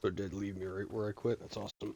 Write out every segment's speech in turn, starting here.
But it did leave me right where I quit. That's awesome.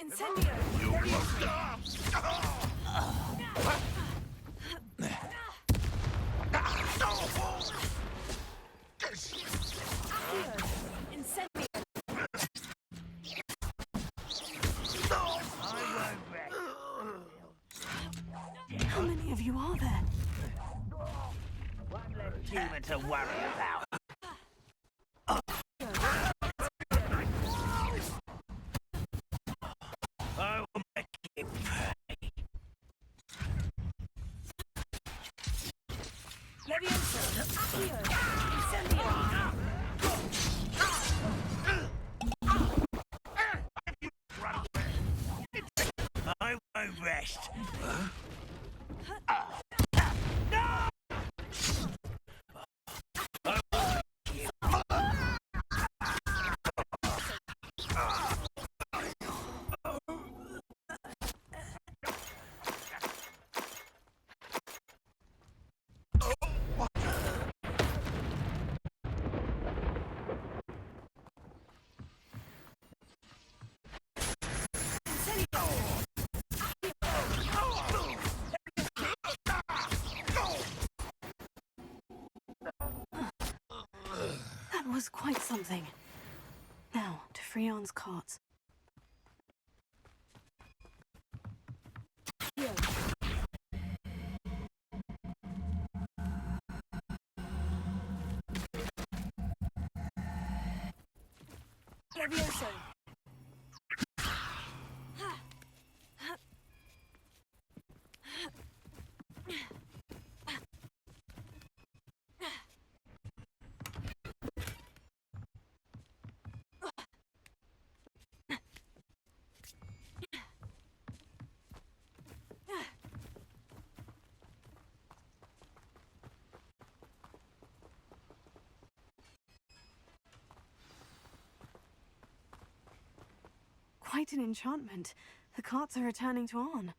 Incendio! You must stop! Incendio! How many of you are there? One less human to worry about. I will make you pay. Levioso! Accio! Incendio! I won't rest. That was quite something. Now, to Freon's carts. Levioso! Quite an enchantment. The carts are returning to Arn.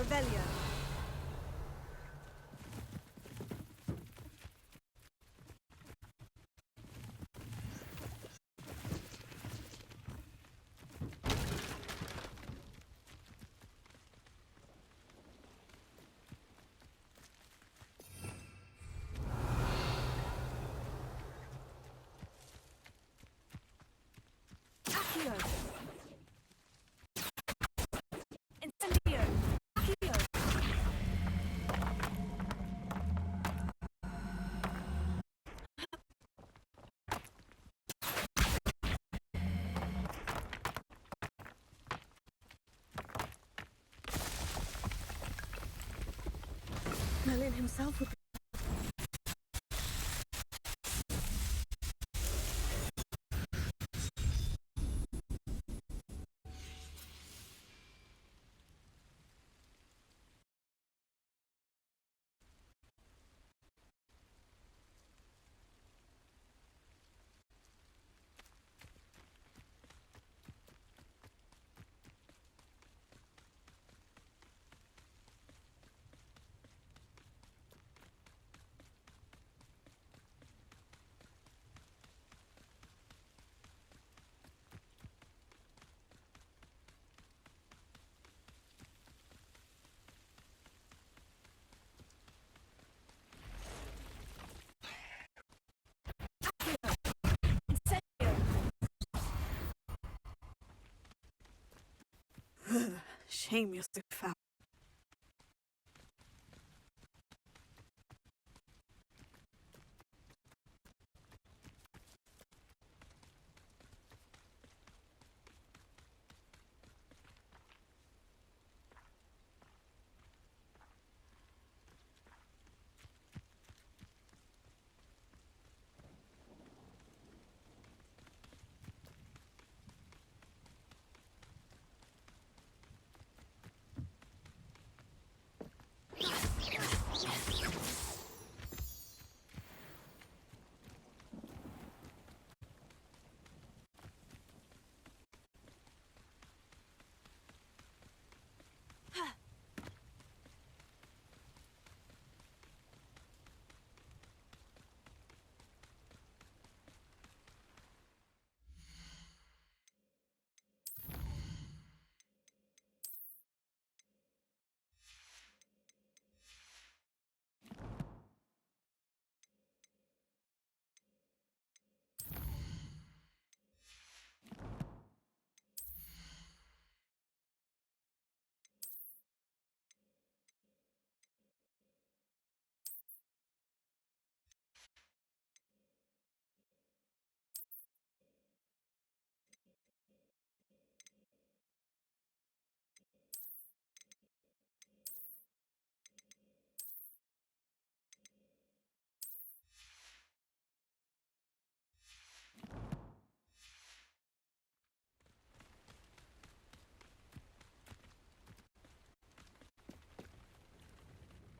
Revelio. Accio. Incendio. Accio. Merlin himself would be. Shame you're so foul.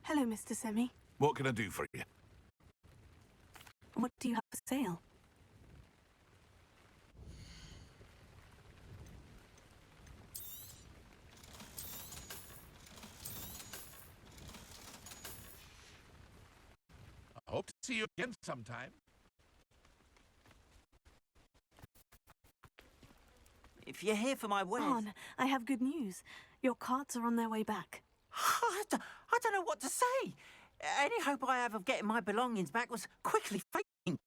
Hello, Mr. Semi. What can I do for you? What do you have for sale? I hope to see you again sometime. If you're here for my wares... On, I have good news. Your carts are on their way back. I don't know what to say. Any hope I have of getting my belongings back was quickly fading.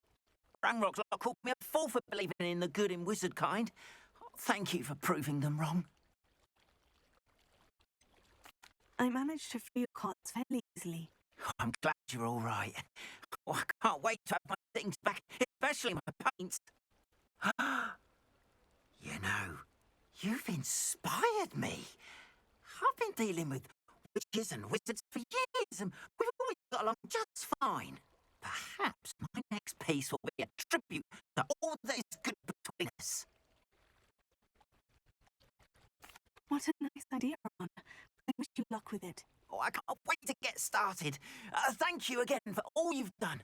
Rangrock's lot called me a fool for believing in the good in wizard kind. Thank you for proving them wrong. I managed to free your carts fairly easily. I'm glad you're all right. Oh, I can't wait to have my things back, especially my paints. You know, you've inspired me. I've been dealing with witches and wizards for years, and we've always got along just fine. Perhaps my next piece will be a tribute to all that is good between us. What a nice idea, Ron. I wish you luck with it. Oh, I can't wait to get started. Thank you again for all you've done.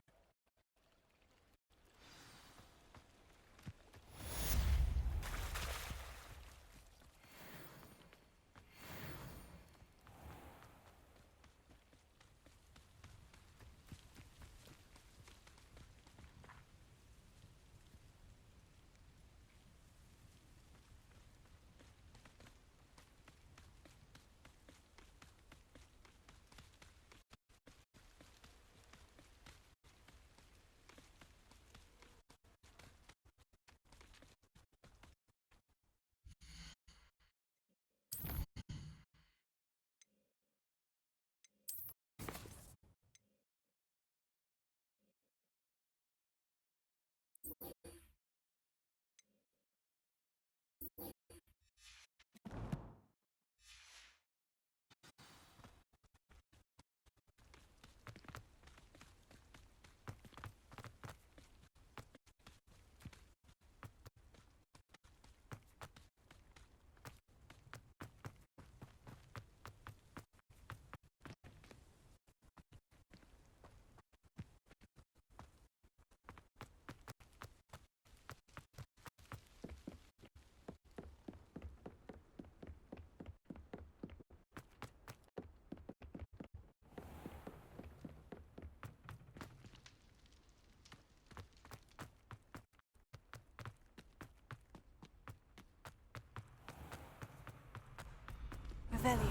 Revelio.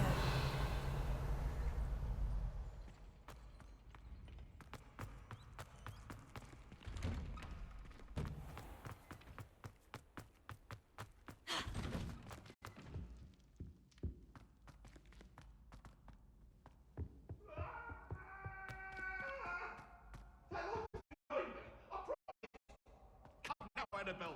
Now, Annabelle.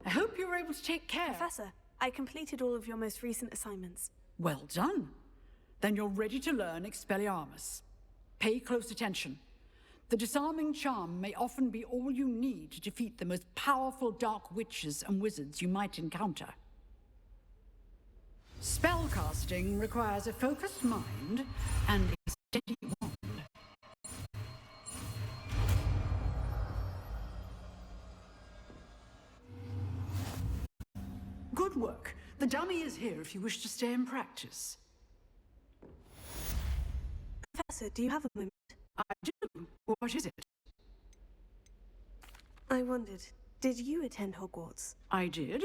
I hope you were able to take care. Professor, I completed all of your most recent assignments. Well done. Then you're ready to learn Expelliarmus. Pay close attention. The disarming charm may often be all you need to defeat the most powerful dark witches and wizards you might encounter. Spellcasting requires a focused mind and a steady wand. Good work. The dummy is here if you wish to stay and practice. Professor, do you have a moment? I do. What is it? I wondered, did you attend Hogwarts? I did.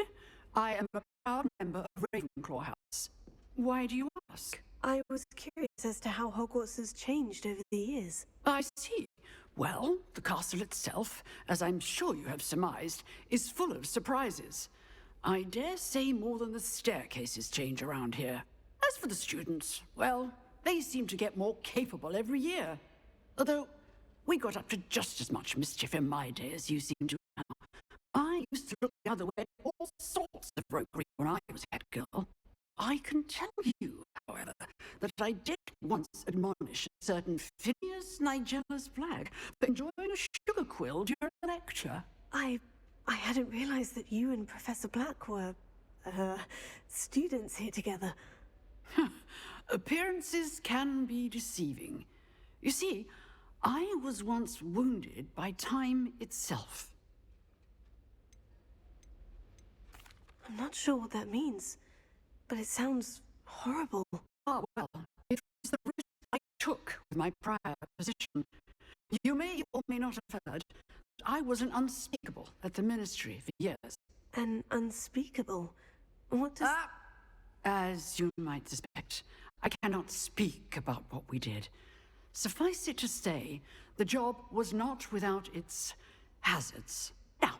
I am a proud member of Ravenclaw House. Why do you ask? I was curious as to how Hogwarts has changed over the years. I see. Well, the castle itself, as I'm sure you have surmised, is full of surprises. I dare say more than the staircases change around here. As for the students, well, they seem to get more capable every year. Although, we got up to just as much mischief in my day as you seem to now. I used to look the other way at all sorts of roguery when I was head girl. I can tell you, however, that I did once admonish a certain Phineas Nigella's flag for enjoying a sugar quill during a lecture. I hadn't realized that you and Professor Black were, students here together. Appearances can be deceiving. You see, I was once wounded by time itself. I'm not sure what that means, but it sounds horrible. Ah, well, it was the risk I took with my prior position. You may or may not have heard that I was an unspeakable at the Ministry for years. An unspeakable? What does... As you might suspect, I cannot speak about what we did. Suffice it to say, the job was not without its hazards. Now,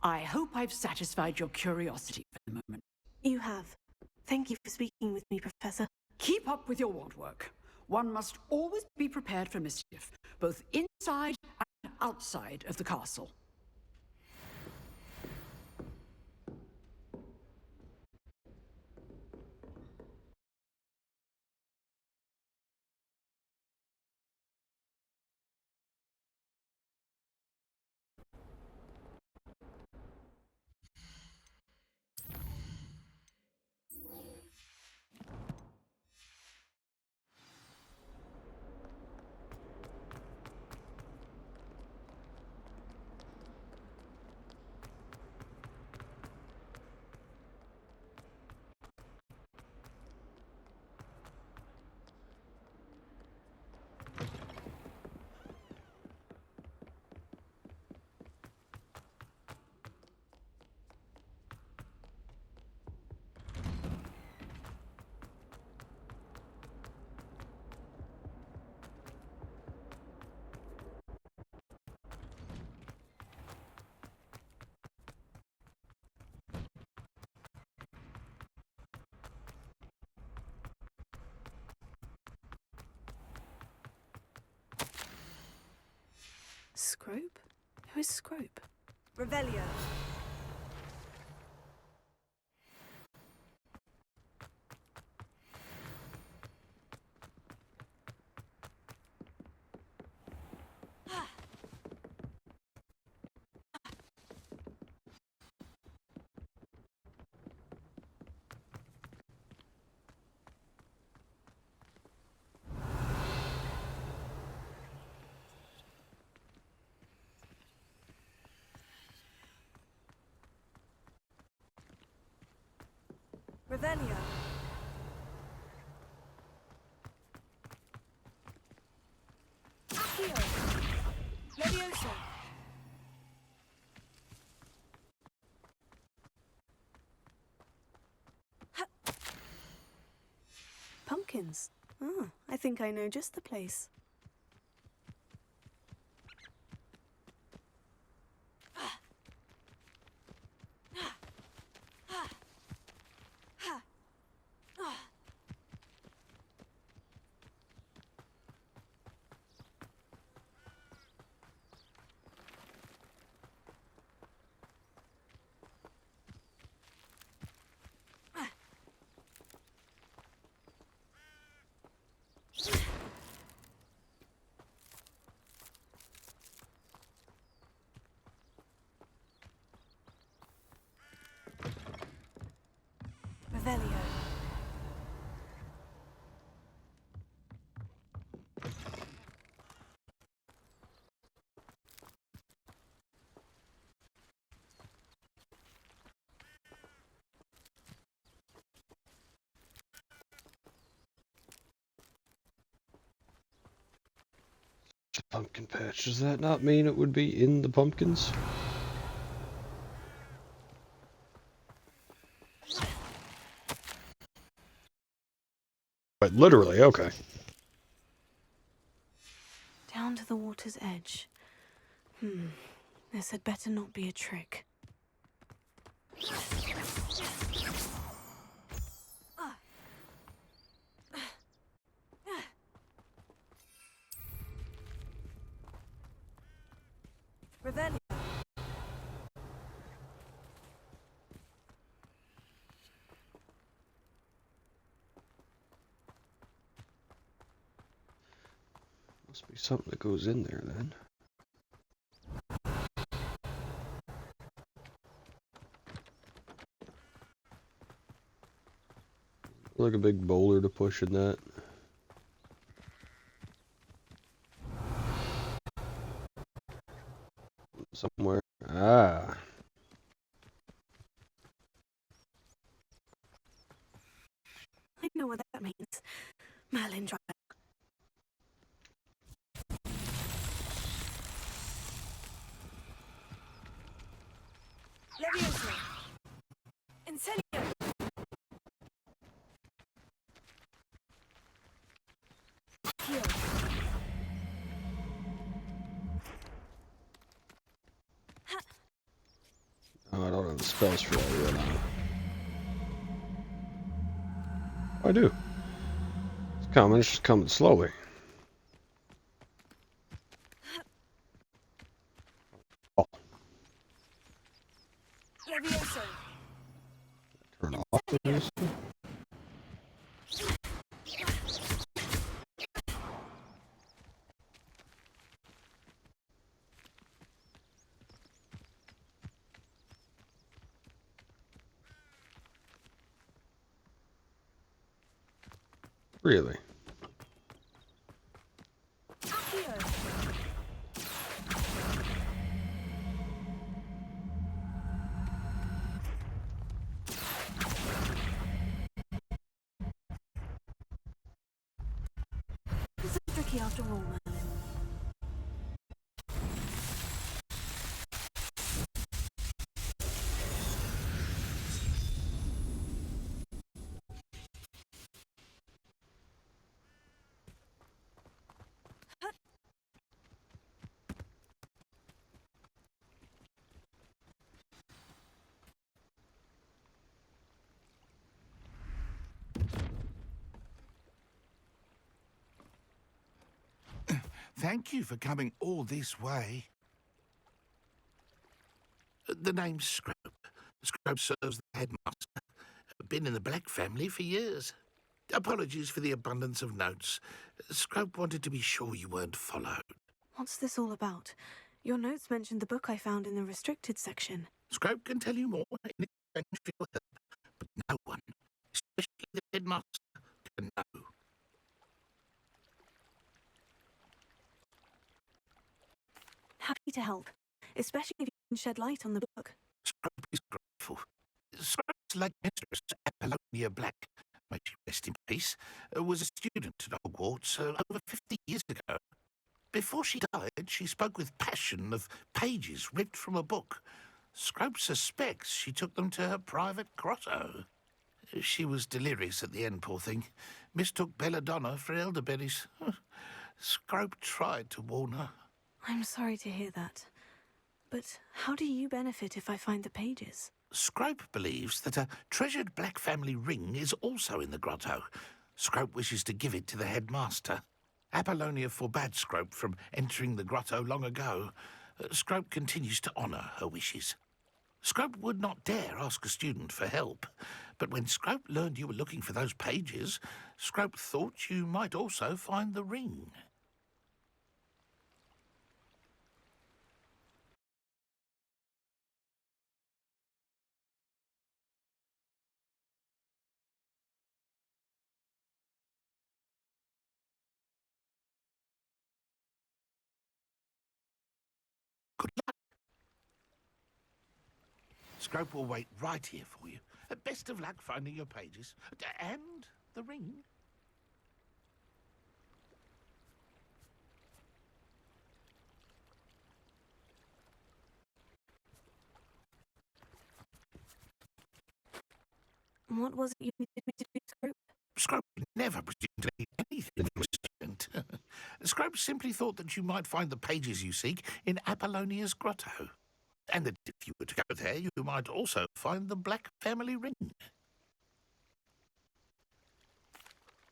I hope I've satisfied your curiosity for the moment. You have. Thank you for speaking with me, Professor. Keep up with your wand work. One must always be prepared for mischief, both inside and outside of the castle. is Scrope? Revelio. Revelio. Accio. Levioso. Pumpkins. Ah, I think I know just the place. Revelio. Pumpkin patch. Does that not mean it would be in the pumpkins? But literally, okay. Down to the water's edge. This had better not be a trick. Revelio. Must be something that goes in there then. Like a big boulder to push in that. Somewhere. Ah. I know what that means. Merlin tried. Levioso. Incendio. Accio. Oh, I don't have the spells for all yet. I do. It's coming. It's just coming slowly. Oh, Levioso. turn off this. Really? Accio. This is tricky after all, Merlin. Thank you for coming all this way. The name's Scrope. Scrope serves the headmaster. Been in the Black family for years. Apologies for the abundance of notes. Scrope wanted to be sure you weren't followed. What's this all about? Your notes mentioned the book I found in the restricted section. Scrope can tell you more in exchange for your help, but no one, especially the headmaster, can know. Happy to help, especially if you can shed light on the book. Scrope is grateful. Scrope's late mistress, Apollonia Black, may she rest in peace, was a student at Hogwarts over 50 years ago. Before she died, she spoke with passion of pages ripped from a book. Scrope suspects she took them to her private grotto. She was delirious at the end, poor thing. Mistook belladonna for elderberries. Scrope tried to warn her. I'm sorry to hear that. But how do you benefit if I find the pages? Scrope believes that a treasured Black family ring is also in the grotto. Scrope wishes to give it to the headmaster. Apollonia forbade Scrope from entering the grotto long ago. Scrope continues to honour her wishes. Scrope would not dare ask a student for help, but when Scrope learned you were looking for those pages, Scrope thought you might also find the ring. Good luck. Scrope will wait right here for you. Best of luck finding your pages. And the ring. What was it you needed me to do, Scrope? Scrope never presumed to be anything from a student. Scrope simply thought that you might find the pages you seek in Apollonia's grotto. And that if you were to go there, you might also find the Black family ring.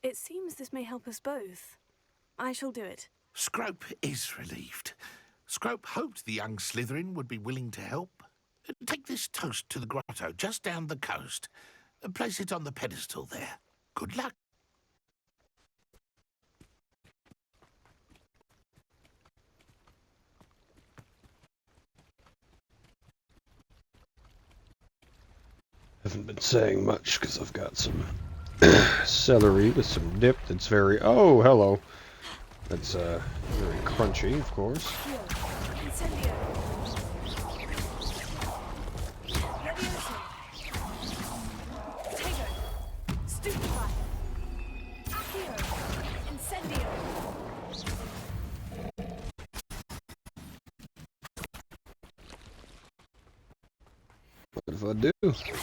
It seems this may help us both. I shall do it. Scrope is relieved. Scrope hoped the young Slytherin would be willing to help. Take this toast to the grotto just down the coast. Place it on the pedestal there. Good luck. Haven't been saying much because I've got some celery with some dip that's very... Oh, hello. That's very crunchy, of course. Incendio. Levioso. Potato. Stupefy. Accio. Incendio. What if I do?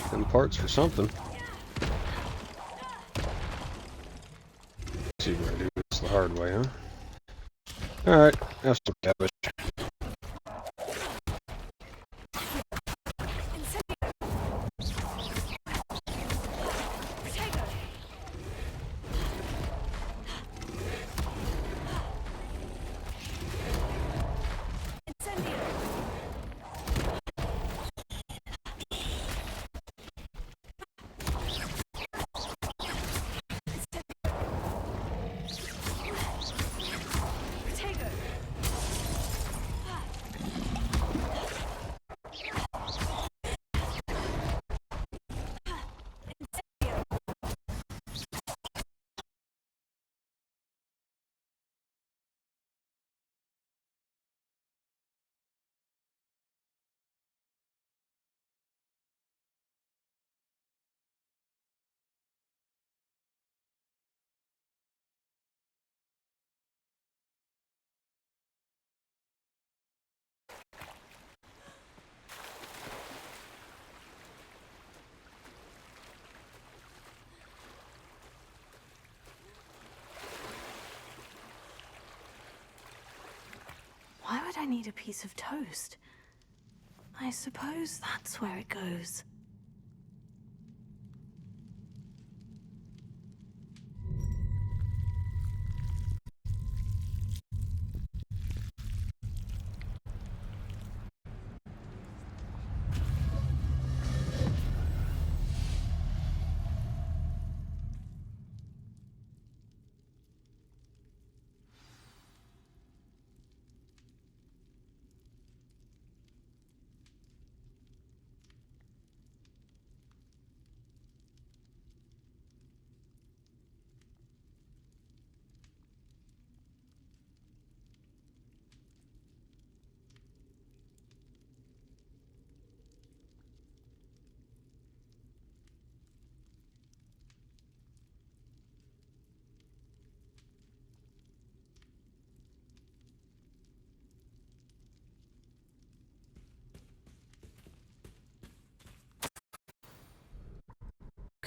10 parts for something. Let's see what I do this the hard way, huh? Alright, have some cabbage. Why would I need a piece of toast? I suppose that's where it goes.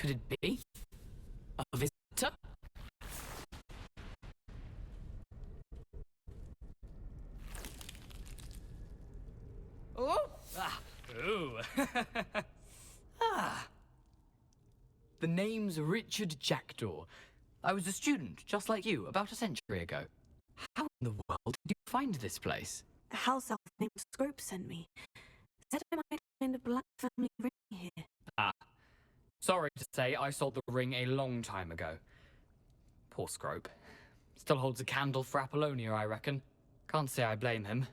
could it be? A visitor? Oh! Ah! Ooh! Ah! The name's Richard Jackdaw. I was a student, just like you, about a century ago. How in the world did you find this place? A house elf named Scrope sent me. Said I might find a black family ring here. Ah. Sorry to say, I sold the ring a long time ago. Poor Scrope. Still holds a candle for Apollonia, I reckon. Can't say I blame him.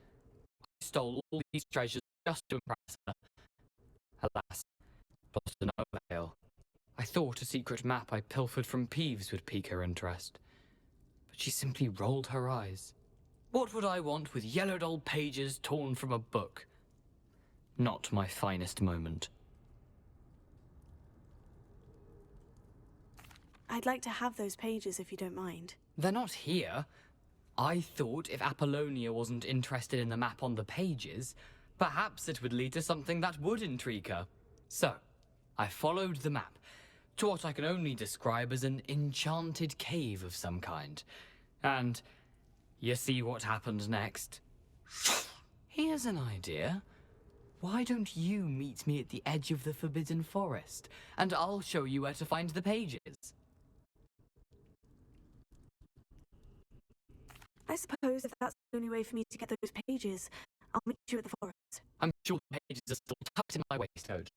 I stole all these treasures just to impress her. Alas, lost to no avail. I thought a secret map I pilfered from Peeves would pique her interest. But she simply rolled her eyes. What would I want with yellowed old pages torn from a book? Not my finest moment. I'd like to have those pages if you don't mind. They're not here. I thought if Apollonia wasn't interested in the map on the pages, perhaps it would lead to something that would intrigue her. So, I followed the map to what I can only describe as an enchanted cave of some kind. And you see what happened next? Here's an idea. Why don't you meet me at the edge of the Forbidden Forest, and I'll show you where to find the pages? I suppose if that's the only way for me to get those pages, I'll meet you at the forest. I'm sure the pages are still tucked in my waistcoat.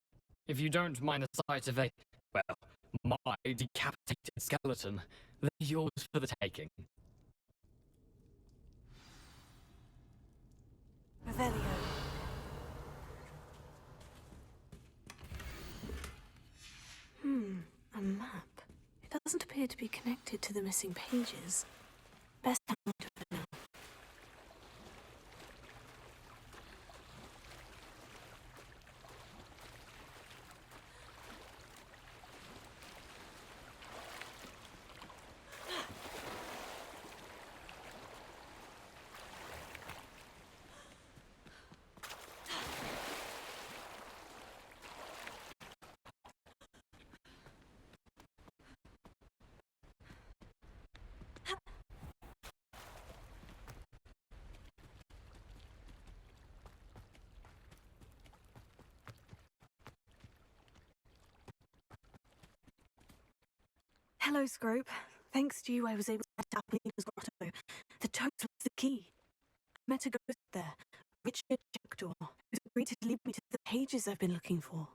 If you don't mind the sight of my decapitated skeleton, they're yours for the taking. Revelio. A map. It doesn't appear to be connected to the missing pages. Best time to for now. Hello, Scrope. Thanks to you, I was able to get up Lena's grotto. The toad was the key. I met a ghost there, Richard Jackdaw, who's agreed to lead me to the pages I've been looking for.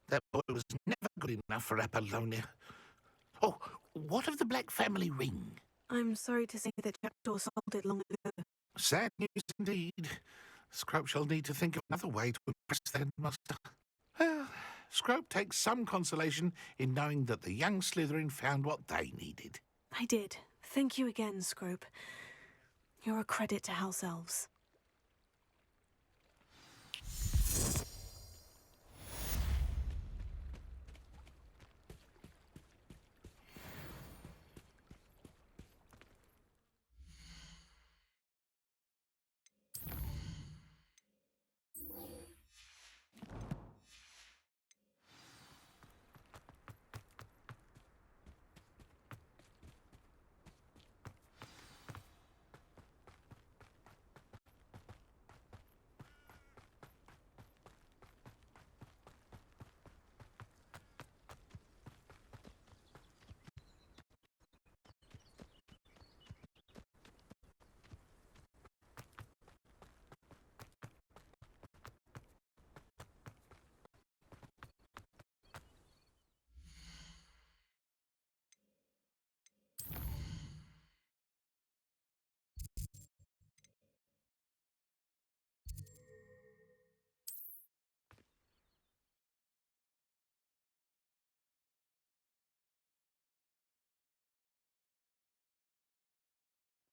That boy was never good enough for Apollonia. Oh, what of the Black family ring? I'm sorry to say that Jackdaw sold it long ago. Sad news indeed. Scrope shall need to think of another way to impress their master. Well, Scrope takes some consolation in knowing that the young Slytherin found what they needed. I did. Thank you again, Scrope. You're a credit to House Elves.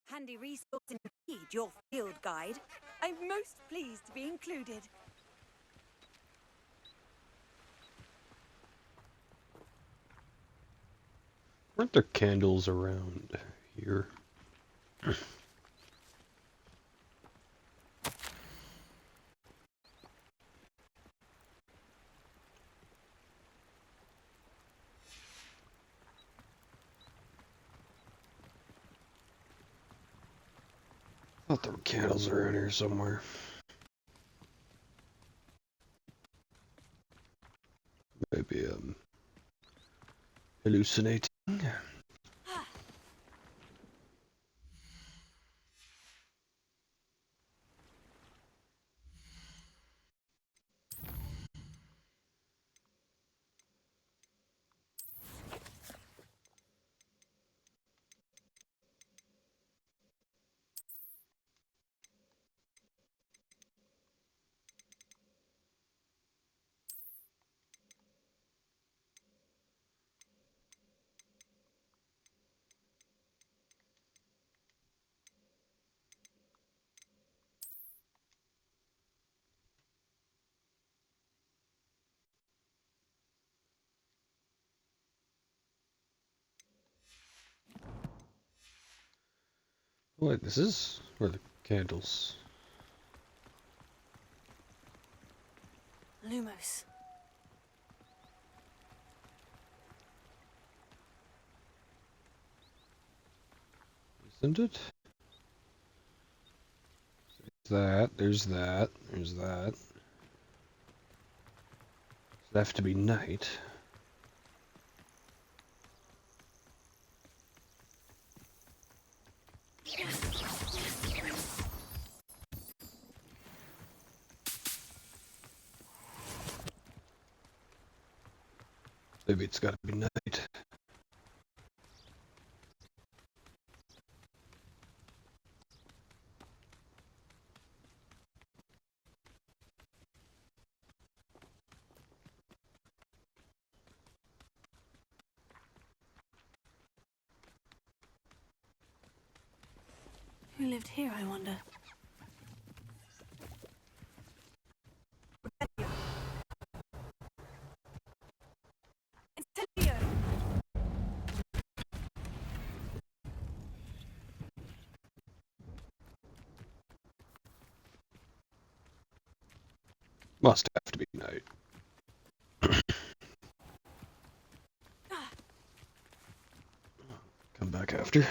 Handy resource indeed, your field guide. I'm most pleased to be included. Aren't there candles around here? thought there were candles around here somewhere. Maybe hallucinating. Wait, this is where the candles. Lumos. Isn't it? There's that. Does it have to be night? Maybe it's gotta be night. Who lived here, I wonder? Incendio! Must have to be night. Come back after.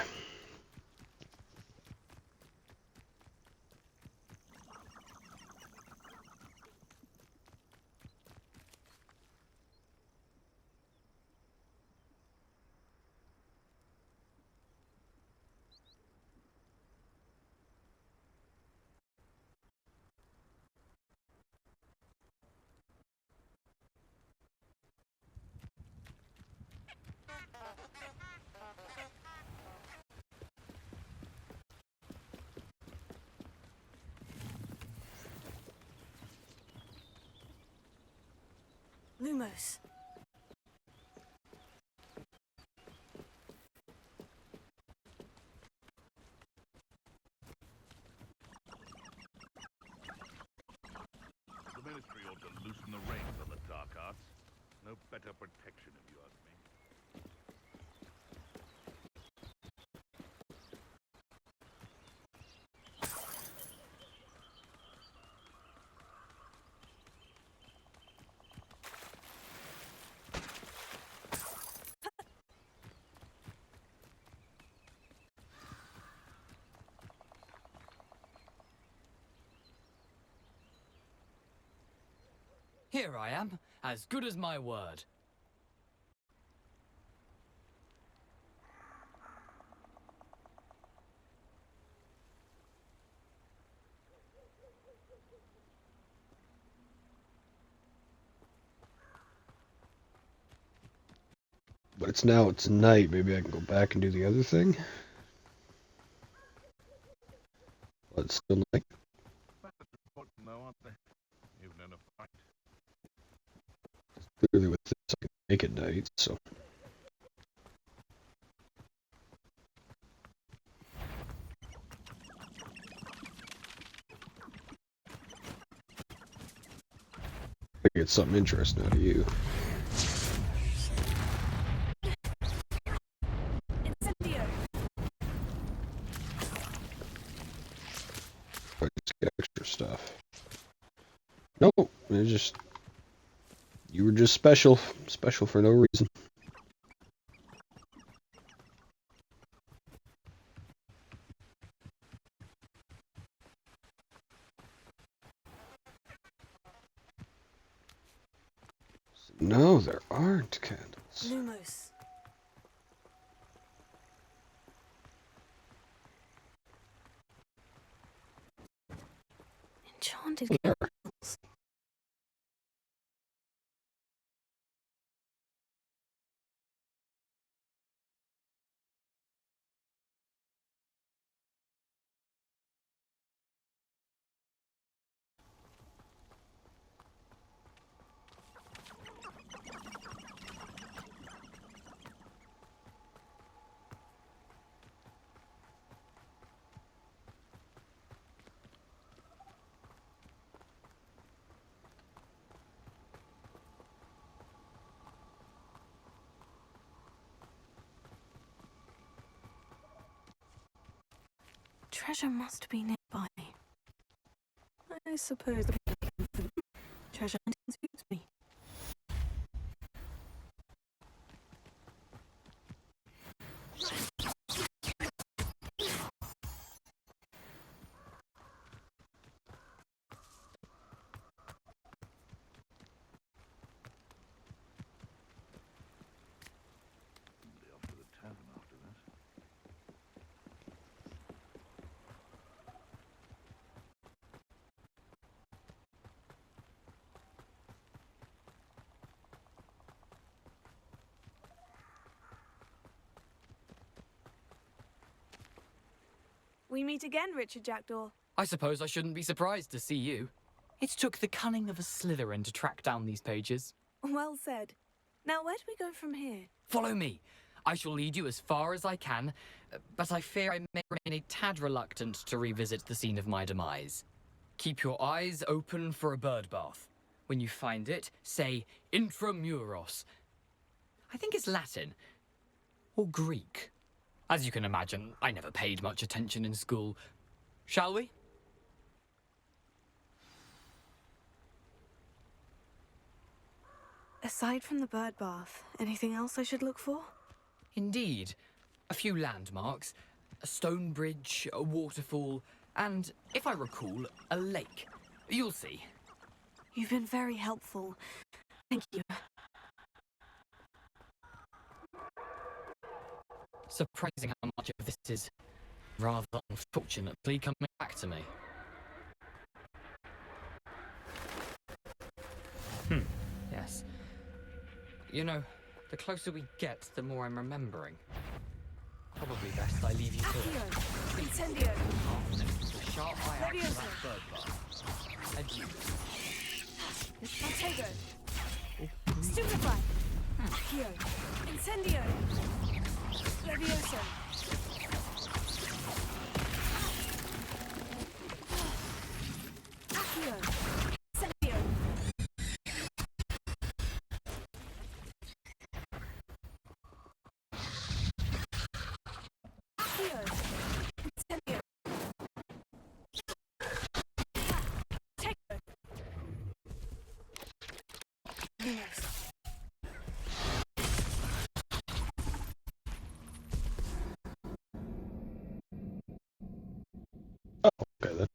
Lumos. The Ministry ought to loosen the reins on the dark arts. No better protection, if you ask me. Here I am, as good as my word. But it's night. Maybe I can go back and do the other thing. But it's still night. No, aren't they? Even in a fight. Clearly with this I can make it night, so. I get something interesting out of you. Incendio! I just get extra stuff. No, it's just you were just special for no reason. No, there aren't candles. Lumos. Enchanted candles. Treasure must be nearby. I suppose the treasure hunting suits me. Be off to the tavern after this. We meet again, Richard Jackdaw. I suppose I shouldn't be surprised to see you. It took the cunning of a Slytherin to track down these pages. Well said. Now, where do we go from here? Follow me. I shall lead you as far as I can, but I fear I may remain a tad reluctant to revisit the scene of my demise. Keep your eyes open for a bird bath. When you find it, say intramuros. I think it's Latin. Or Greek. As you can imagine, I never paid much attention in school. Shall we? Aside from the bird bath, anything else I should look for? Indeed. A few landmarks, a stone bridge, a waterfall, and, if I recall, a lake. You'll see. You've been very helpful. Thank you. Surprising how much of this is, rather unfortunately, coming back to me. Yes. You know, the closer we get, the more I'm remembering. Probably best I leave you to it. Accio. Incendio. The sharp eye out for Leviosa. that bird bath. Adieu. Protego. Stupefy. Accio. Incendio. Leviosa. Accio. Incendio. Accio. Incendio. Protego. Lumos. Okay then.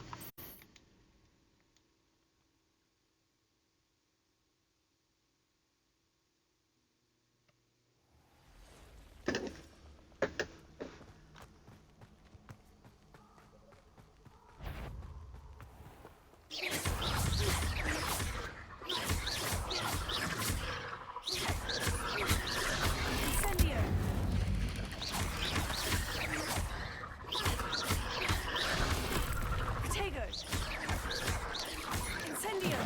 Incendio. Protego. Incendio.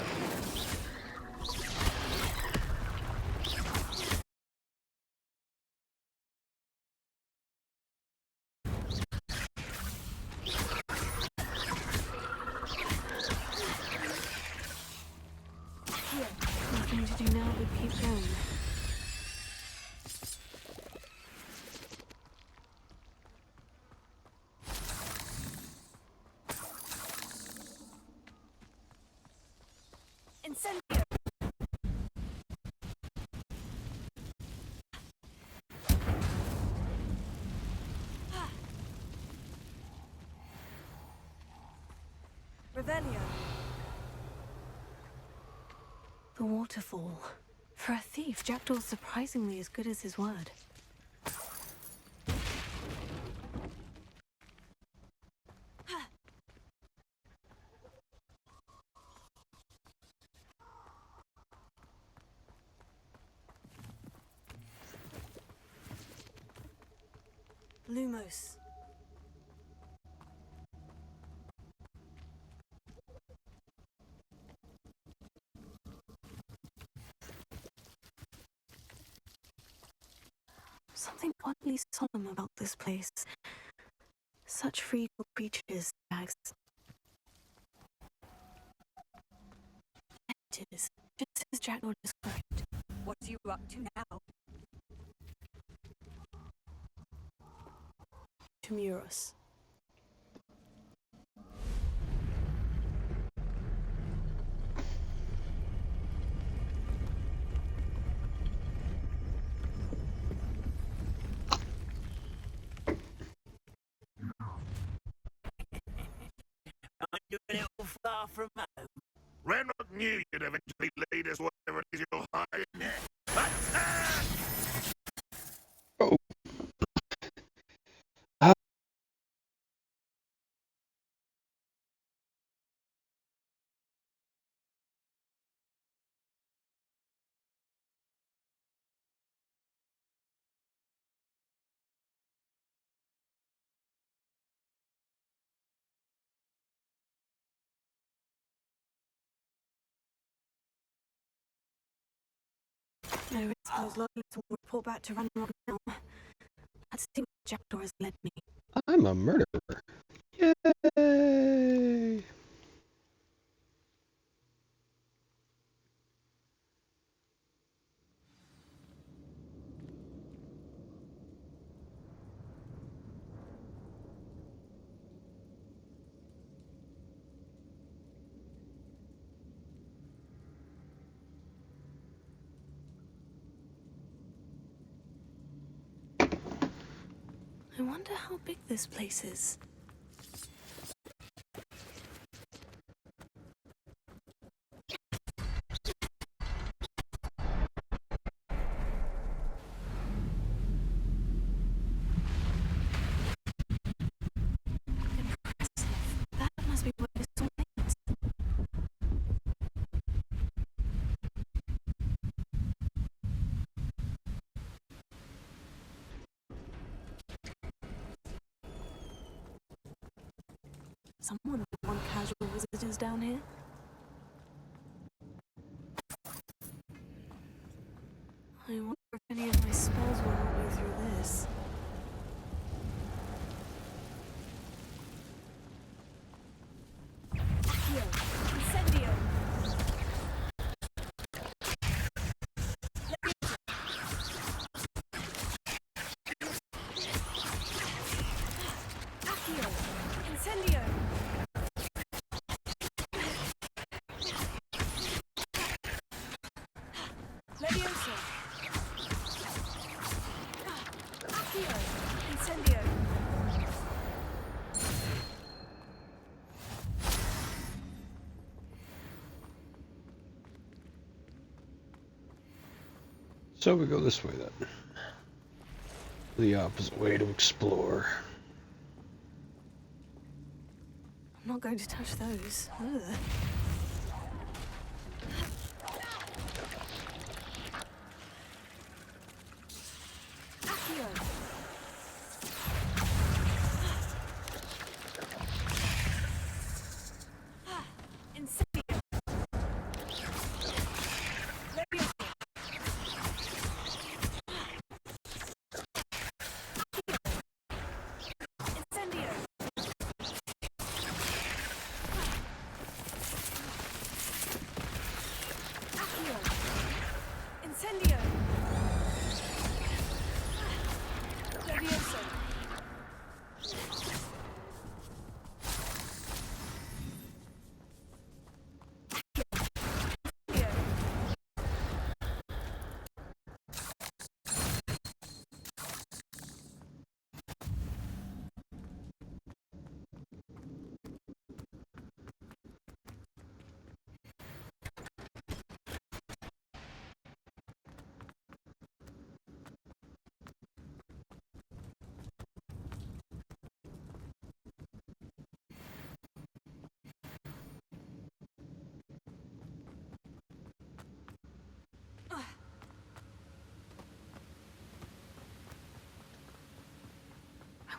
Here. Nothing to do now but keep going. Incendio. Revelio. The waterfall. For a thief, Jackdaw's surprisingly as good as his word. Lumos. Something oddly solemn about this place. Such regal creatures, stags. It is, just as Jackdaw described. What are you up to now? To Muros. Are you a little far from home? Ranrock knew you'd eventually lead us whatever it is you're hiding there. Oh. I suppose Loyalists will report back to Ranrock now. Let's see where Jackdaw has led me. I'm a murderer. Yay! I wonder how big this place is. Impressive. That must be where this all ends. Someone would want casual visitors down here. I wonder if any of my spells will help me through this. Accio! Incendio! Accio! Incendio! Levioso! Accio! Incendio! So we go this way then. The opposite way to explore. I'm not going to touch those. Ugh. Accio! Incendio! Levioso! Incendio!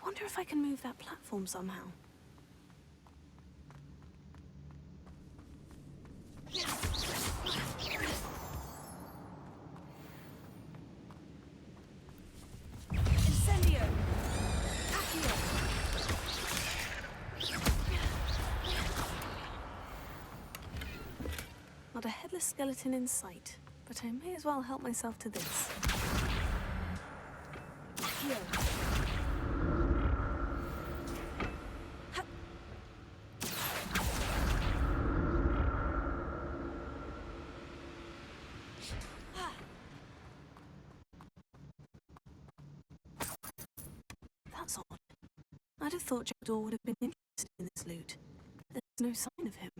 wonder if I can move that platform somehow. Incendio! Accio! Not a headless skeleton in sight, but I may as well help myself to this. Accio! That's odd. I'd have thought Jackdaw would have been interested in this loot. There's no sign of him.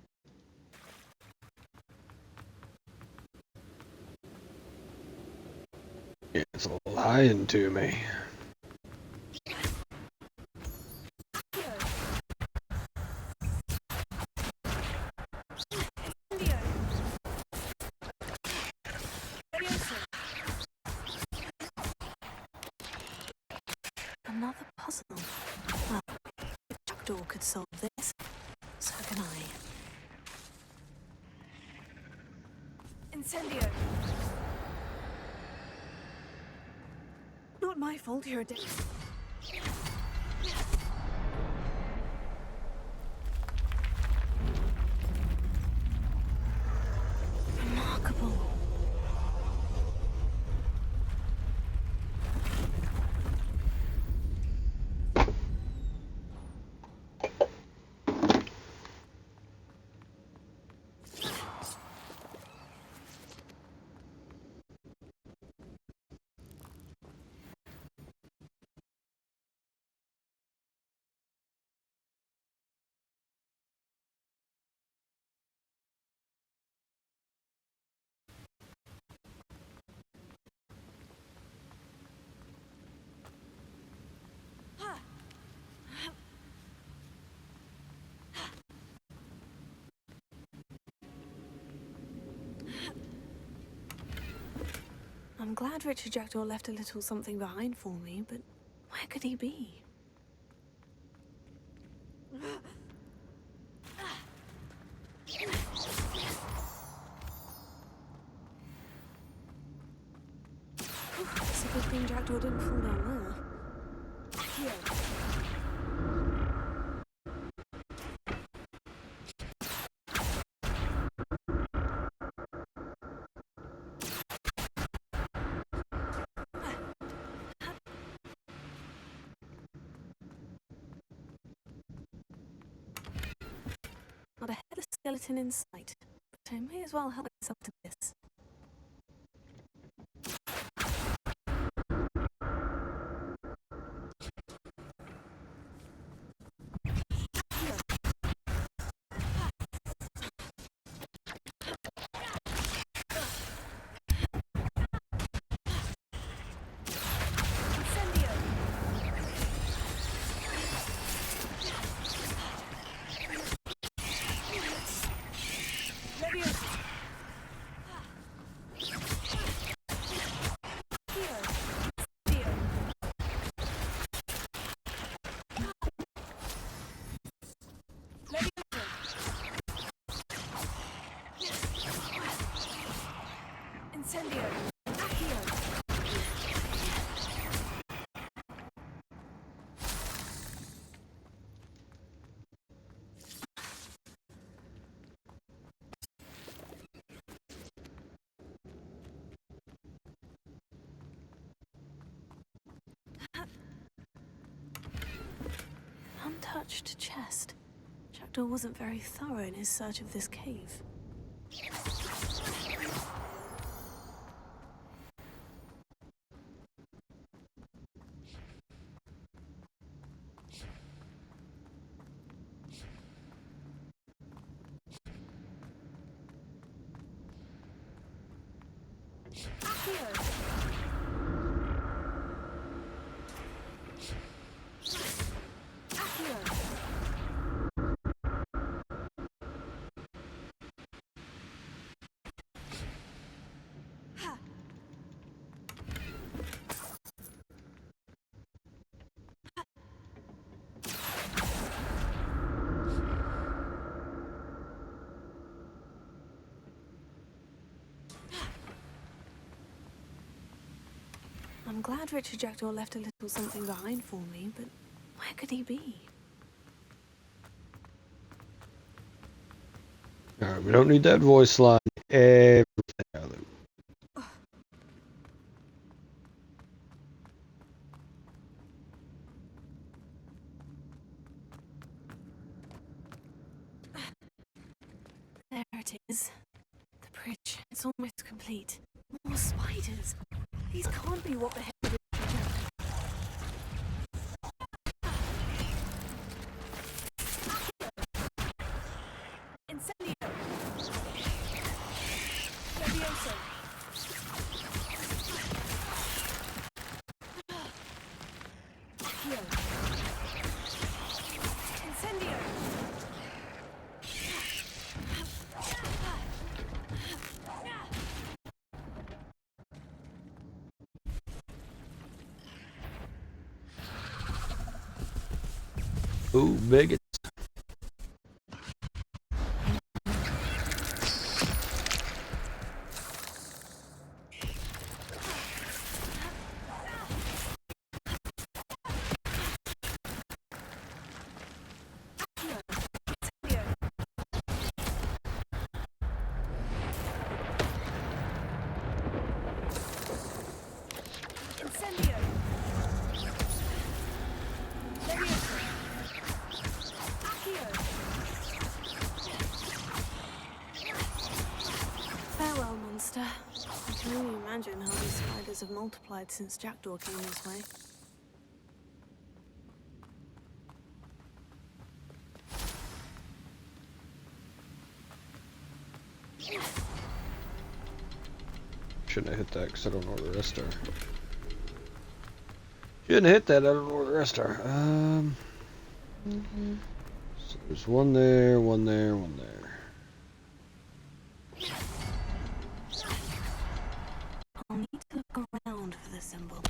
It's lying to me. Incendio! Leviosa! Another puzzle. Well, if Jackdaw could solve this, so can I. Incendio! Not my fault you're a dick. Remarkable. I'm glad Richard Jackdaw left a little something behind for me, but where could he be? It's a good thing Jackdaw didn't fall down there. Accio! Not a headless skeleton in sight, but I may as well help myself to this. Incendio! Leviosa! Accio! Incendio! Leviosa! Incendio! Accio! Untouched chest. Jackdaw wasn't very thorough in his search of this cave. Accio! Accio! Ha! glad Richard Jackdaw left a little something behind for me, but where could he be? Alright, we don't need that voice line. Everything out of it. There it is. The bridge. It's almost complete. More spiders. These can't be what the hell did Richard Jackdaw. Incendio! Levioso! Accio! Incendio! Ooh, bigot. Incendio! Levioso! Accio! Farewell, monster. I can only imagine how these spiders have multiplied since Jackdaw came this way. Shouldn't have hit that because I don't know where the rest are. Shouldn't have hit that, I don't know where the rest are. So there's one there, one there, one there. I'll need to look around for the symbol.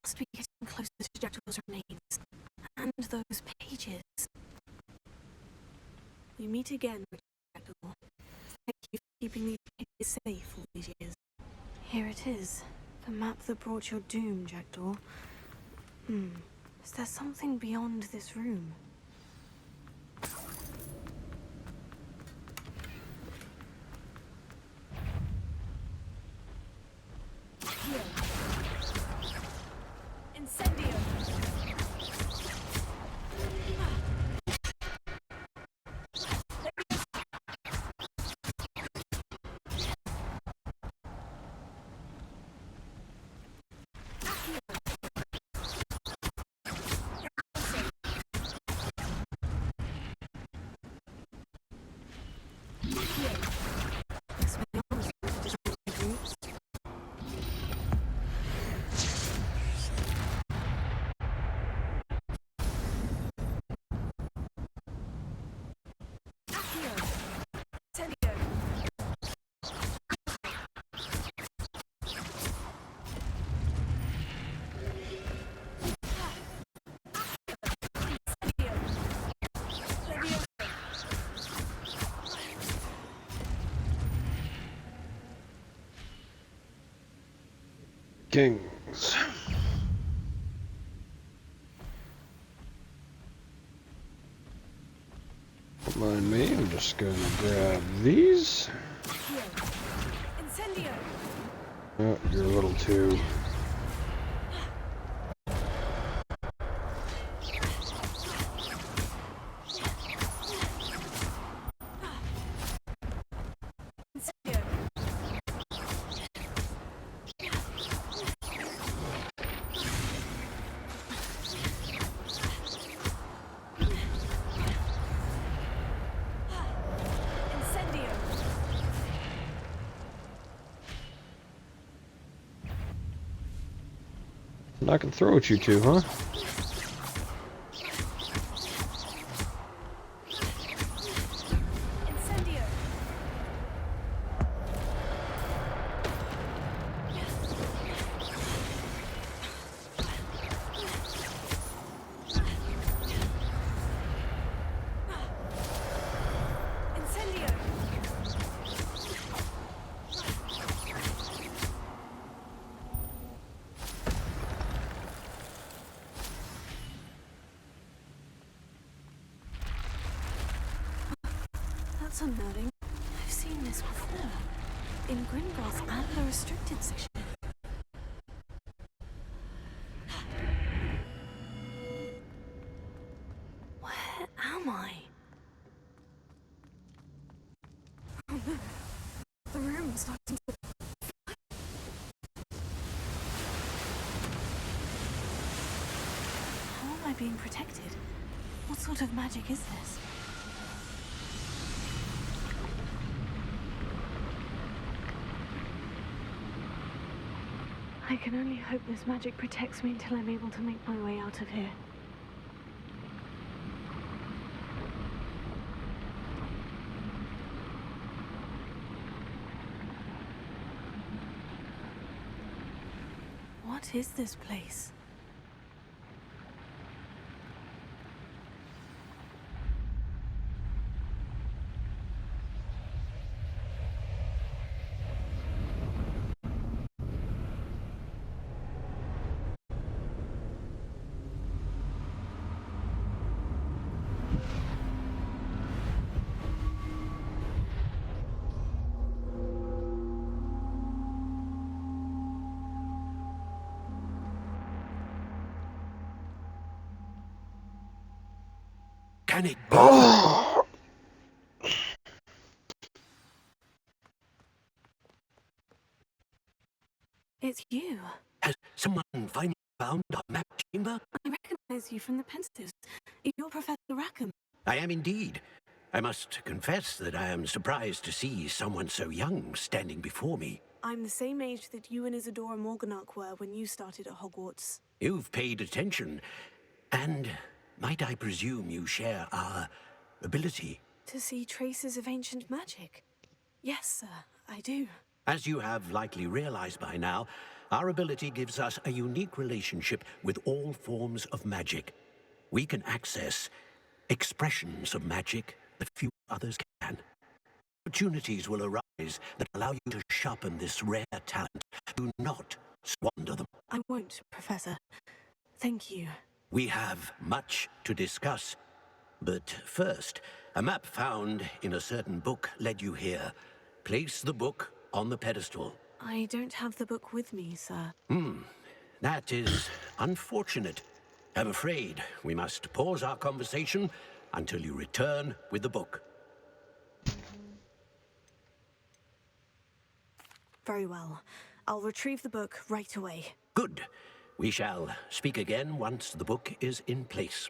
Must be getting closer to Jackdaw's remains. And those pages. We meet again, Richard Jackdaw. Thank you for keeping these pages safe all these years. Here it is. The map that brought your doom, Jackdaw. Is there something beyond this room? Here. Incendio! Kings. Don't mind me, I'm just gonna grab these. Incendio! Oh, you're a little too... Incendio! Incendio! I can throw at you two, huh? Incendio! Incendio! That's unnerving. I've seen this before. In Gringotts and the restricted section. Where am I? Oh no. The room is starting to... How am I being protected? What sort of magic is this? I can only hope this magic protects me until I'm able to make my way out of here. What is this place? Can it be? It's you. Has someone finally found our map chamber? I recognize you from the Pensatives. You're Professor Rackham. I am indeed. I must confess that I am surprised to see someone so young standing before me. I'm the same age that you and Isadora Morganach were when you started at Hogwarts. You've paid attention, and might I presume you share our ability? To see traces of ancient magic? Yes, sir, I do. As you have likely realized by now, our ability gives us a unique relationship with all forms of magic. We can access expressions of magic that few others can. Opportunities will arise that allow you to sharpen this rare talent. Do not squander them. I won't, Professor. Thank you. We have much to discuss. But first, a map found in a certain book led you here. Place the book on the pedestal. I don't have the book with me, sir. That is unfortunate. I'm afraid we must pause our conversation until you return with the book. Very well. I'll retrieve the book right away. Good. We shall speak again once the book is in place.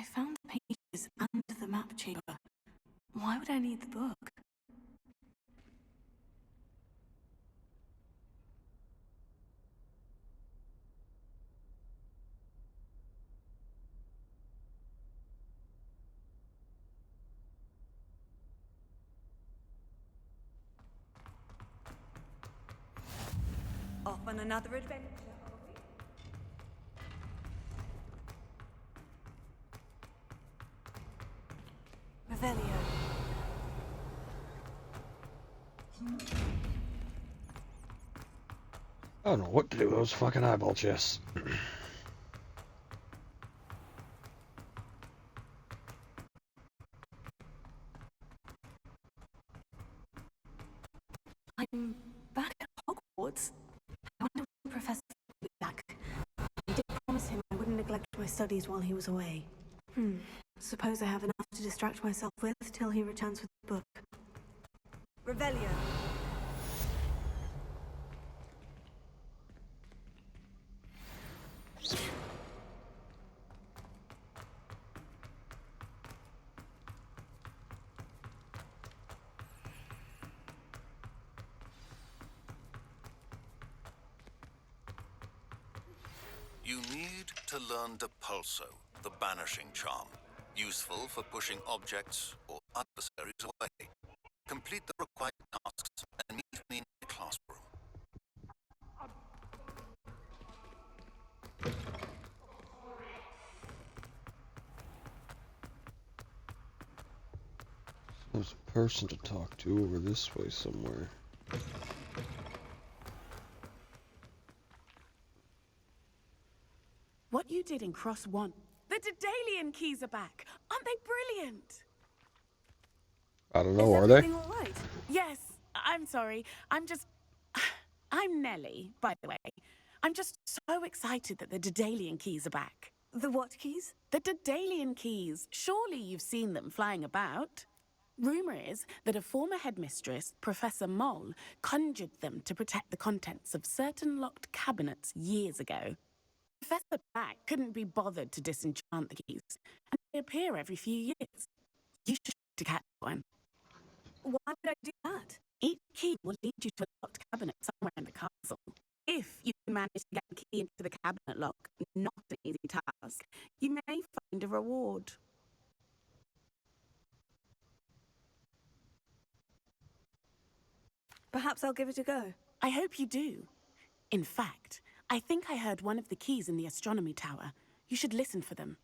I found the pages and the map chamber. Why would I need the book? Off on another adventure. Revelio. I don't know what to do with those fucking eyeball chests. I'm back at Hogwarts. I wonder when the Professor will be back. I did promise him I wouldn't neglect my studies while he was away. Suppose I have enough to distract myself with till he returns with the book. Revelio. You need to learn Depulso, the banishing charm, useful for pushing objects or adversaries away. Complete the required tasks and meet me in the classroom. There's a person to talk to over this way somewhere. What you did in Cross 1. The Daedalian keys are back. Aren't they brilliant? I don't know, are they? Everything all right? Yes, I'm sorry. I'm Nellie, by the way. I'm just so excited that the Daedalian keys are back. The what keys? The Daedalian keys. Surely you've seen them flying about. Rumour is that a former headmistress, Professor Moll, conjured them to protect the contents of certain locked cabinets years ago. Professor Black couldn't be bothered to disenchant the keys, and they appear every few years. You should try to catch one. Why would I do that? Each key will lead you to a locked cabinet somewhere in the castle. If you can manage to get the key into the cabinet lock, not an easy task, you may find a reward. Perhaps I'll give it a go. I hope you do. In fact, I think I heard one of the keys in the astronomy tower. You should listen for them.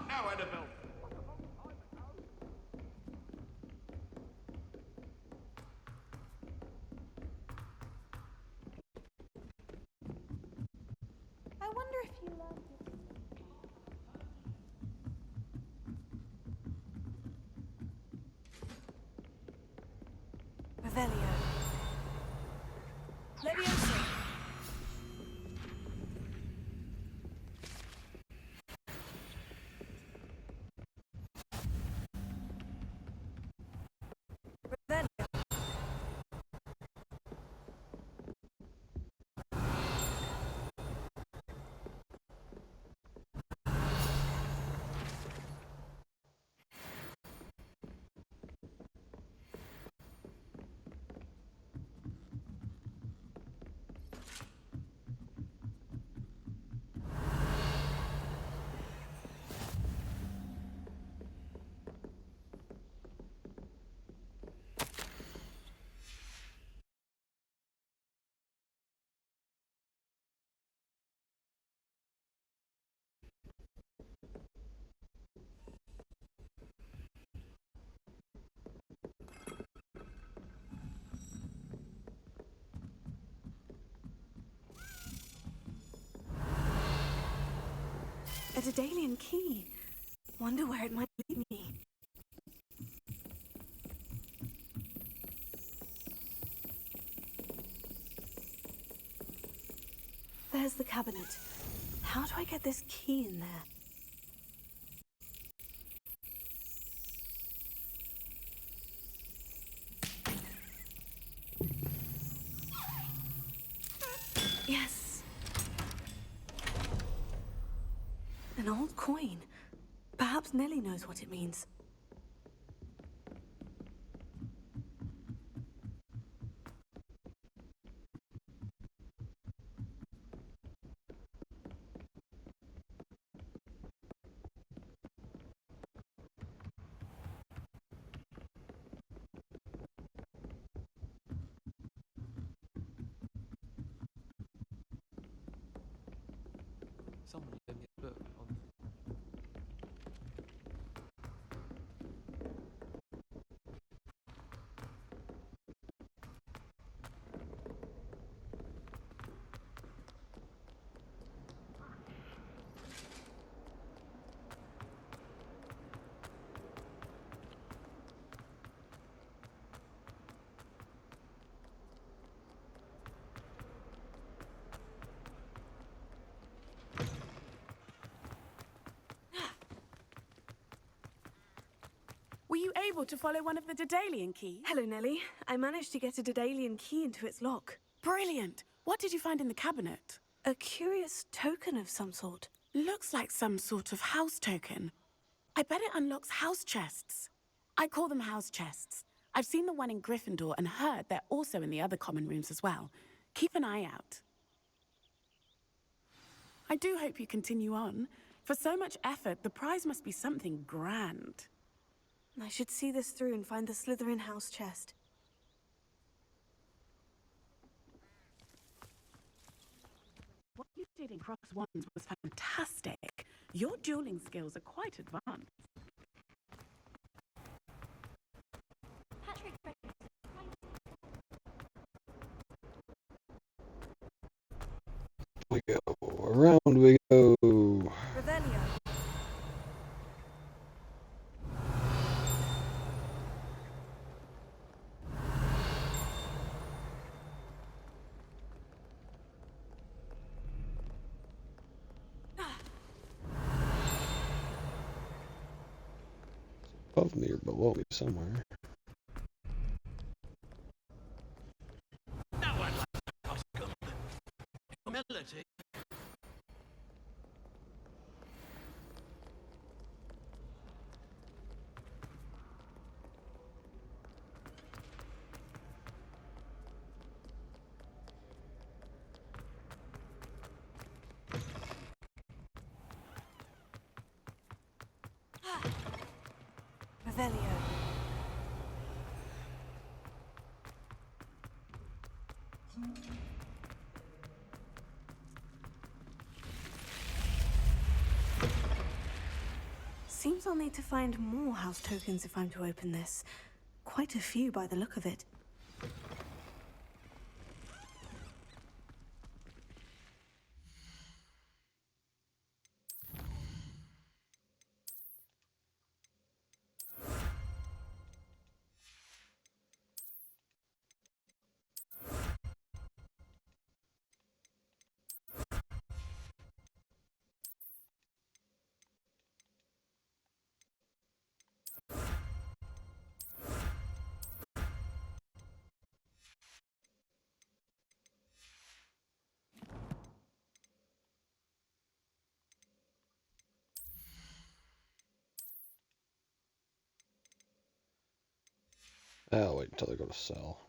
Now, Annabelle! I wonder if you learned it. Revelio. Leviosa. Revelio. Daedalian key. Wonder where it might lead me. There's the cabinet. How do I get this key in there? Yes. An old coin. Perhaps Nellie knows what it means. Someone gave me a book on. Were you able to follow one of the Daedalian keys? Hello, Nellie. I managed to get a Daedalian key into its lock. Brilliant. What did you find in the cabinet? A curious token of some sort. Looks like some sort of house token. I bet it unlocks house chests. I call them house chests. I've seen the one in Gryffindor and heard they're also in the other common rooms as well. Keep an eye out. I do hope you continue on. For so much effort, the prize must be something grand. I should see this through and find the Slytherin house chest. What you did in Cross Wands was fantastic. Your dueling skills are quite advanced. We go. Around we go. Revelio. Above me or below me somewhere. No one likes Oscar. Humility. Revelio. Seems I'll need to find more house tokens if I'm to open this. Quite a few by the look of it. I'll wait until I go to sell.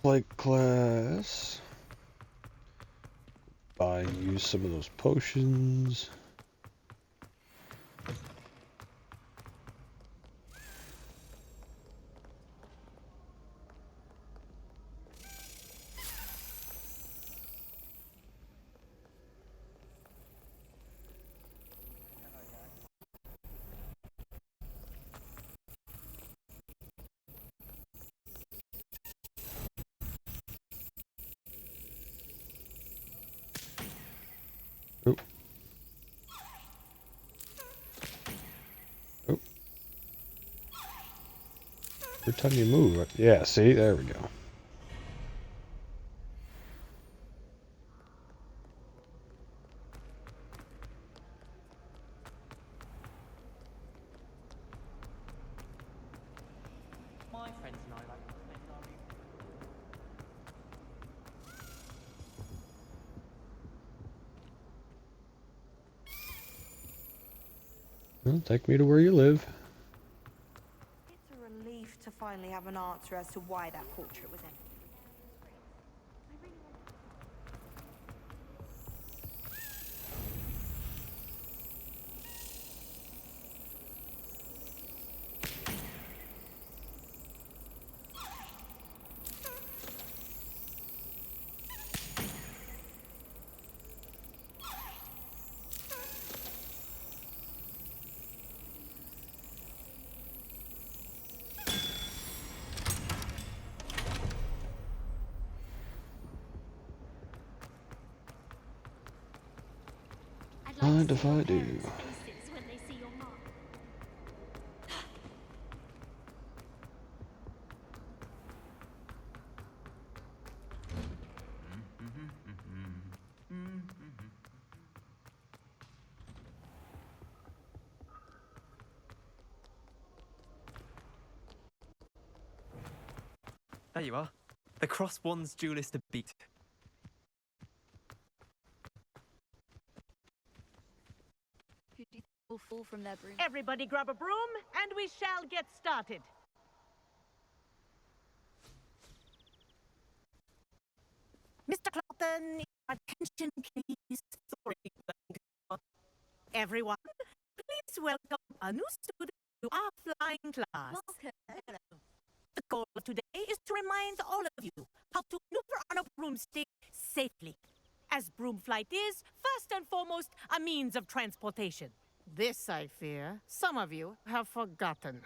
Flight class. Buy and use some of those potions. Oh. Oh. Every time you move, yeah, see, there we go. My friends and I like to play Well, take me to where you live. It's a relief to finally have an answer as to why that portrait was empty. Mind if I do? When they see your mark. There you are. The Cross Wands duelist to beat. Who do you think will fall from their broom? Everybody grab a broom, and we shall get started. Mr. Clotton, attention please. Sorry. Everyone, please welcome a new student to our flying class. The goal of today is to remind all of you how to maneuver on a broomstick safely, as broom flight is, first and foremost, a means of transportation. This, I fear, some of you have forgotten.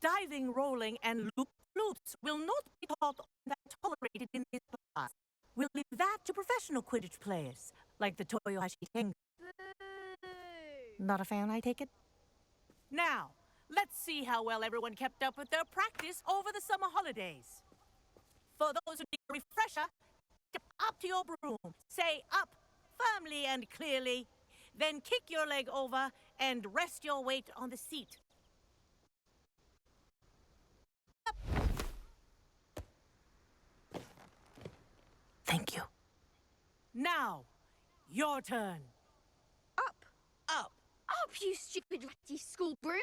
Diving, rolling, and loop-loops will not be taught or tolerated in this class. We'll leave that to professional Quidditch players, like the Toyohashi Tengu. Not a fan, I take it? Now, let's see how well everyone kept up with their practice over the summer holidays. For those who need a refresher, step up to your broom, say up firmly and clearly, then kick your leg over and rest your weight on the seat. Up. Thank you. Now, your turn. Up! Up. Up, you stupid ratty school broom!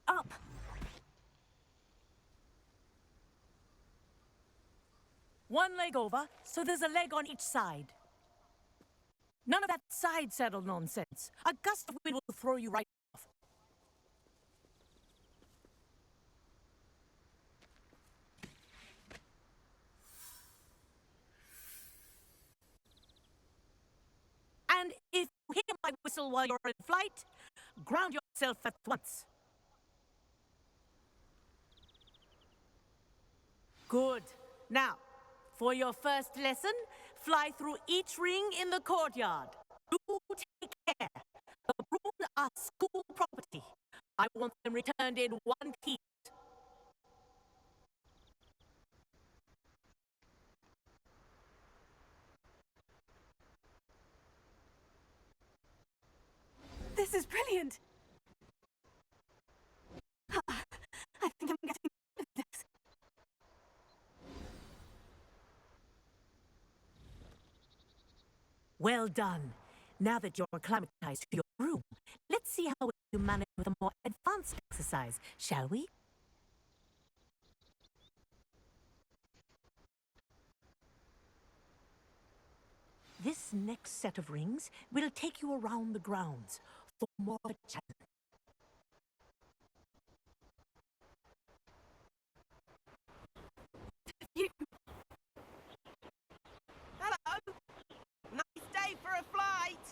Up. One leg over, so there's a leg on each side. None of that side saddle nonsense. A gust of wind will throw you right off. And if you hear my whistle while you're in flight, ground yourself at once. Good. Now, for your first lesson, fly through each ring in the courtyard. Do take care. The brooms are school property. I want them returned in one piece. This is brilliant. I think I'm getting good at this. Well done. Now that you're acclimatized to your room, let's see how you manage with a more advanced exercise, shall we? This next set of rings will take you around the grounds for more of a challenge. Hello! Nice day for a flight!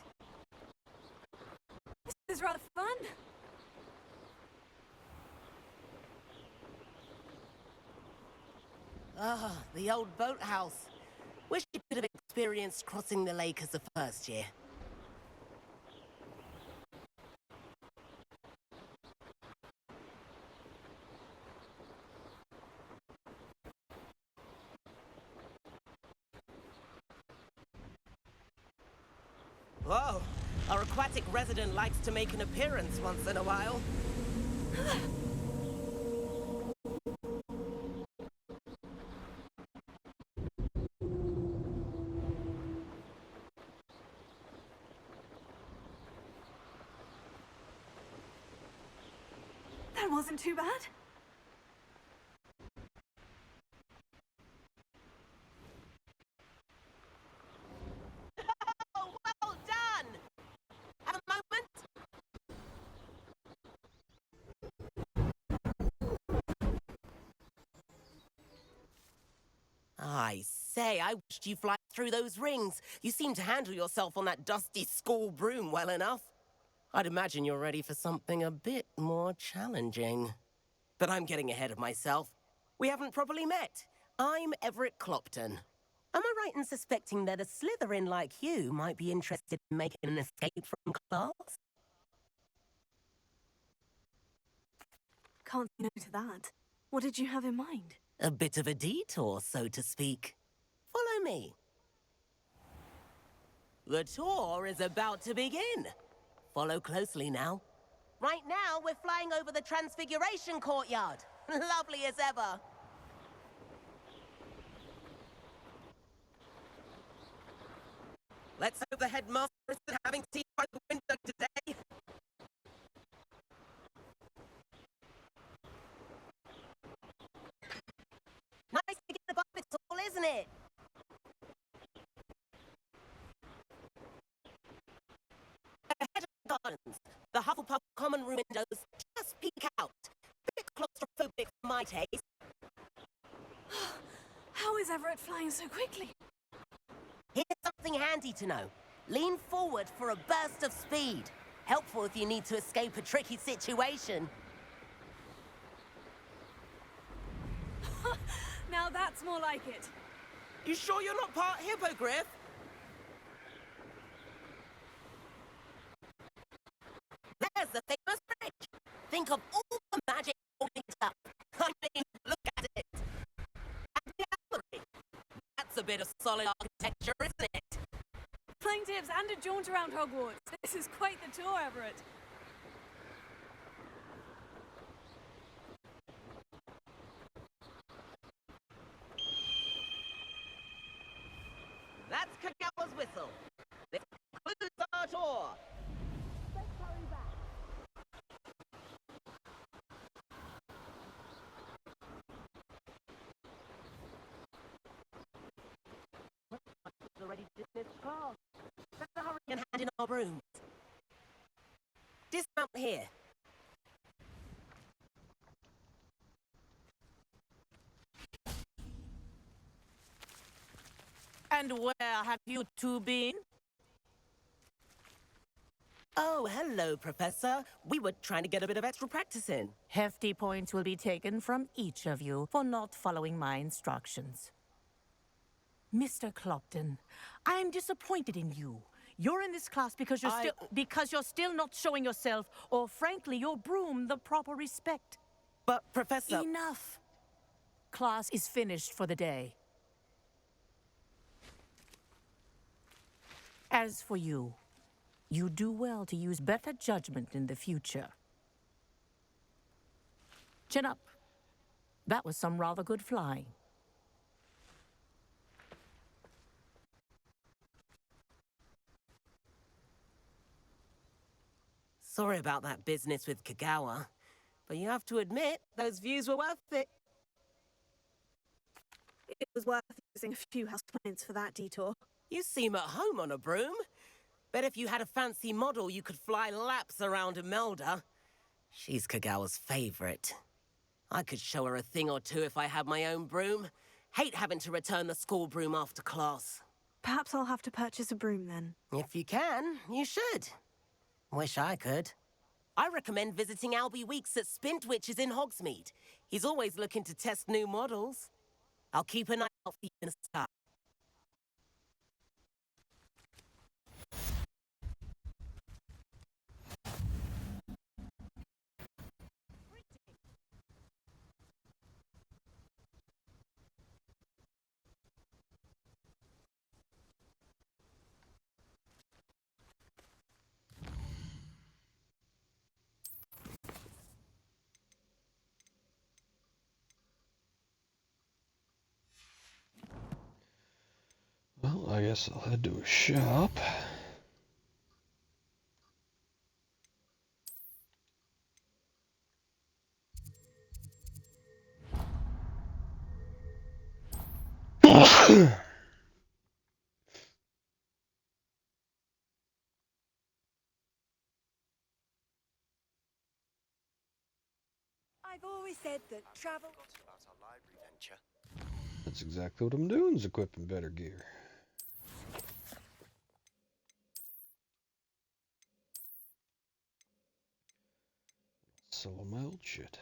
This is rather fun. Ah, the old boathouse. Wish you could have experienced crossing the lake as a first year. Whoa, our aquatic resident likes to make an appearance once in a while. That wasn't too bad. Oh, well done! Have a moment? I say, I wished you fly through those rings. You seem to handle yourself on that dusty school broom well enough. I'd imagine you're ready for something a bit more challenging. But I'm getting ahead of myself. We haven't properly met. I'm Everett Clopton. Am I right in suspecting that a Slytherin like you might be interested in making an escape from class? Can't say no to that. What did you have in mind? A bit of a detour, so to speak. Follow me. The tour is about to begin. Follow closely now. Right now, we're flying over the Transfiguration Courtyard. Lovely as ever. Let's hope the headmaster isn't having tea by the window today. Nice to get above it all, isn't it? Ahead of the gardens, the Hufflepuff common room windows just peek out. Bit claustrophobic for my taste. How is Everett flying so quickly? Here's something handy to know. Lean forward for a burst of speed. Helpful if you need to escape a tricky situation. Now that's more like it. You sure you're not part hippogriff? There's the famous bridge. Think of all the magic holding it up. I mean, look at it. And the gallery. That's a bit of solid architecture, isn't it? Flying tips and a jaunt around Hogwarts. This is quite the tour, Everett. That's Kagawa's whistle. This concludes our tour. Let's hurry back. Already dismissed class. Better hurry and hand in our brooms. Dismount here. And where have you two been? Oh, hello, Professor. We were trying to get a bit of extra practice in. Hefty points will be taken from each of you for not following my instructions. Mr. Clopton, I'm disappointed in you. You're in this class because you're still not showing yourself, or frankly, your broom, the proper respect. But, Professor... Enough. Class is finished for the day. As for you, you do well to use better judgment in the future. Chin up. That was some rather good flying. Sorry about that business with Kagawa, but you have to admit, those views were worth it. It was worth using a few house plants for that detour. You seem at home on a broom. Bet if you had a fancy model, you could fly laps around Imelda. She's Kagawa's favorite. I could show her a thing or two if I had my own broom. Hate having to return the school broom after class. Perhaps I'll have to purchase a broom then. If you can, you should. Wish I could. I recommend visiting Albie Weeks at Spintwitches in Hogsmeade. He's always looking to test new models. I'll keep an eye out for you in a start. I guess I'll head to a shop. I've always said that travel... About our library venture. That's exactly what I'm doing, is equipping better gear. Sell all my old shit.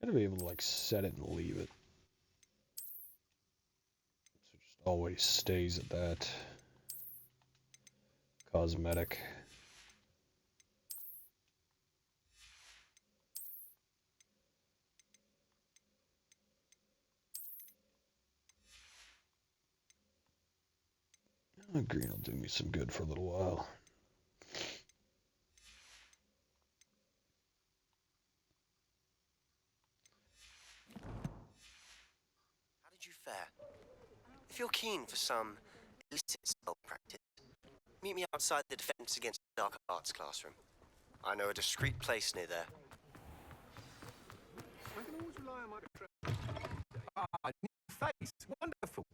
Gotta be able to like set it and leave it. So it just always stays at that. Cosmetic. Green will do me some good for a little while. How did you fare? If you're keen for some illicit spell practice, meet me outside the Defense Against Dark Arts classroom. I know a discreet place near there. I can always rely on my new face. Wonderful.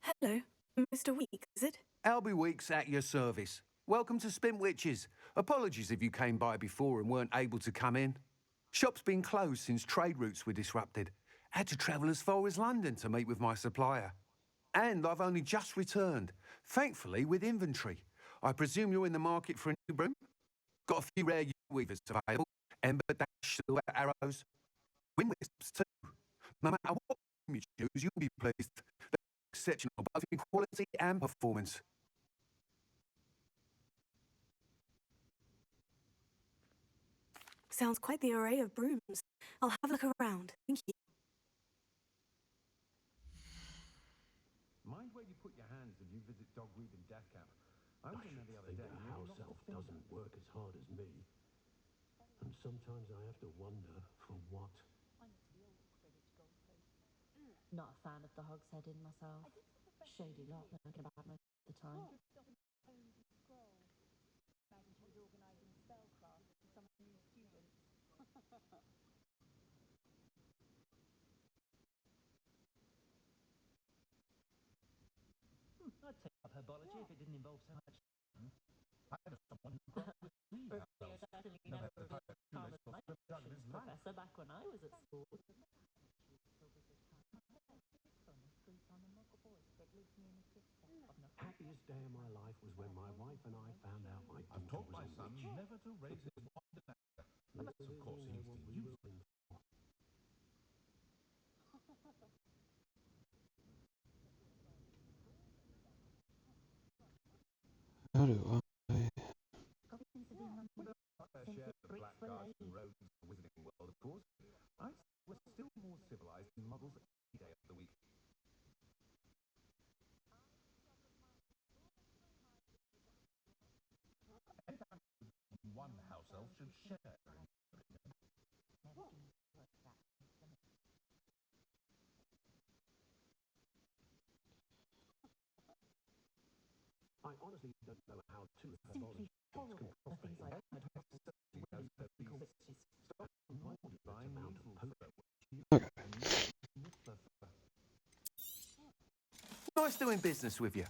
Hello, Mr. Weeks, is it? Albie Weeks at your service. Welcome to Spint Witches. Apologies if you came by before and weren't able to come in. Shop's been closed since trade routes were disrupted. Had to travel as far as London to meet with my supplier. And I've only just returned, thankfully with inventory. I presume you're in the market for a new broom? Got a few rare weavers available. Ember dash, silver arrows. Wind wisps too. No matter what you choose, you'll be pleased. They're exceptional both in quality and performance. Sounds quite the array of brooms. I'll have a look around. Thank you. Mind where you put your hands if you visit Dogweed and Death Camp. I was in there the other day. The house elf doesn't work as hard as me. And sometimes I have to wonder for what. Not a fan of the Hog's Head in myself. Shady lot lurking about most of the time. I'd take up herbology if it didn't involve so much. I had someone who got with me. Professor back when I was at school. Happiest day of my life was when my wife and I found out my daughter I've taught was my a son witch. never to raise his wand in anger, unless of course he's to use it. How do I... Share of blackguards and rogues in the wizarding world, of course. We're still more civilized than muggles any day of the week. One house elf should share. I honestly don't know how two herbologists can properly Nice doing business with you.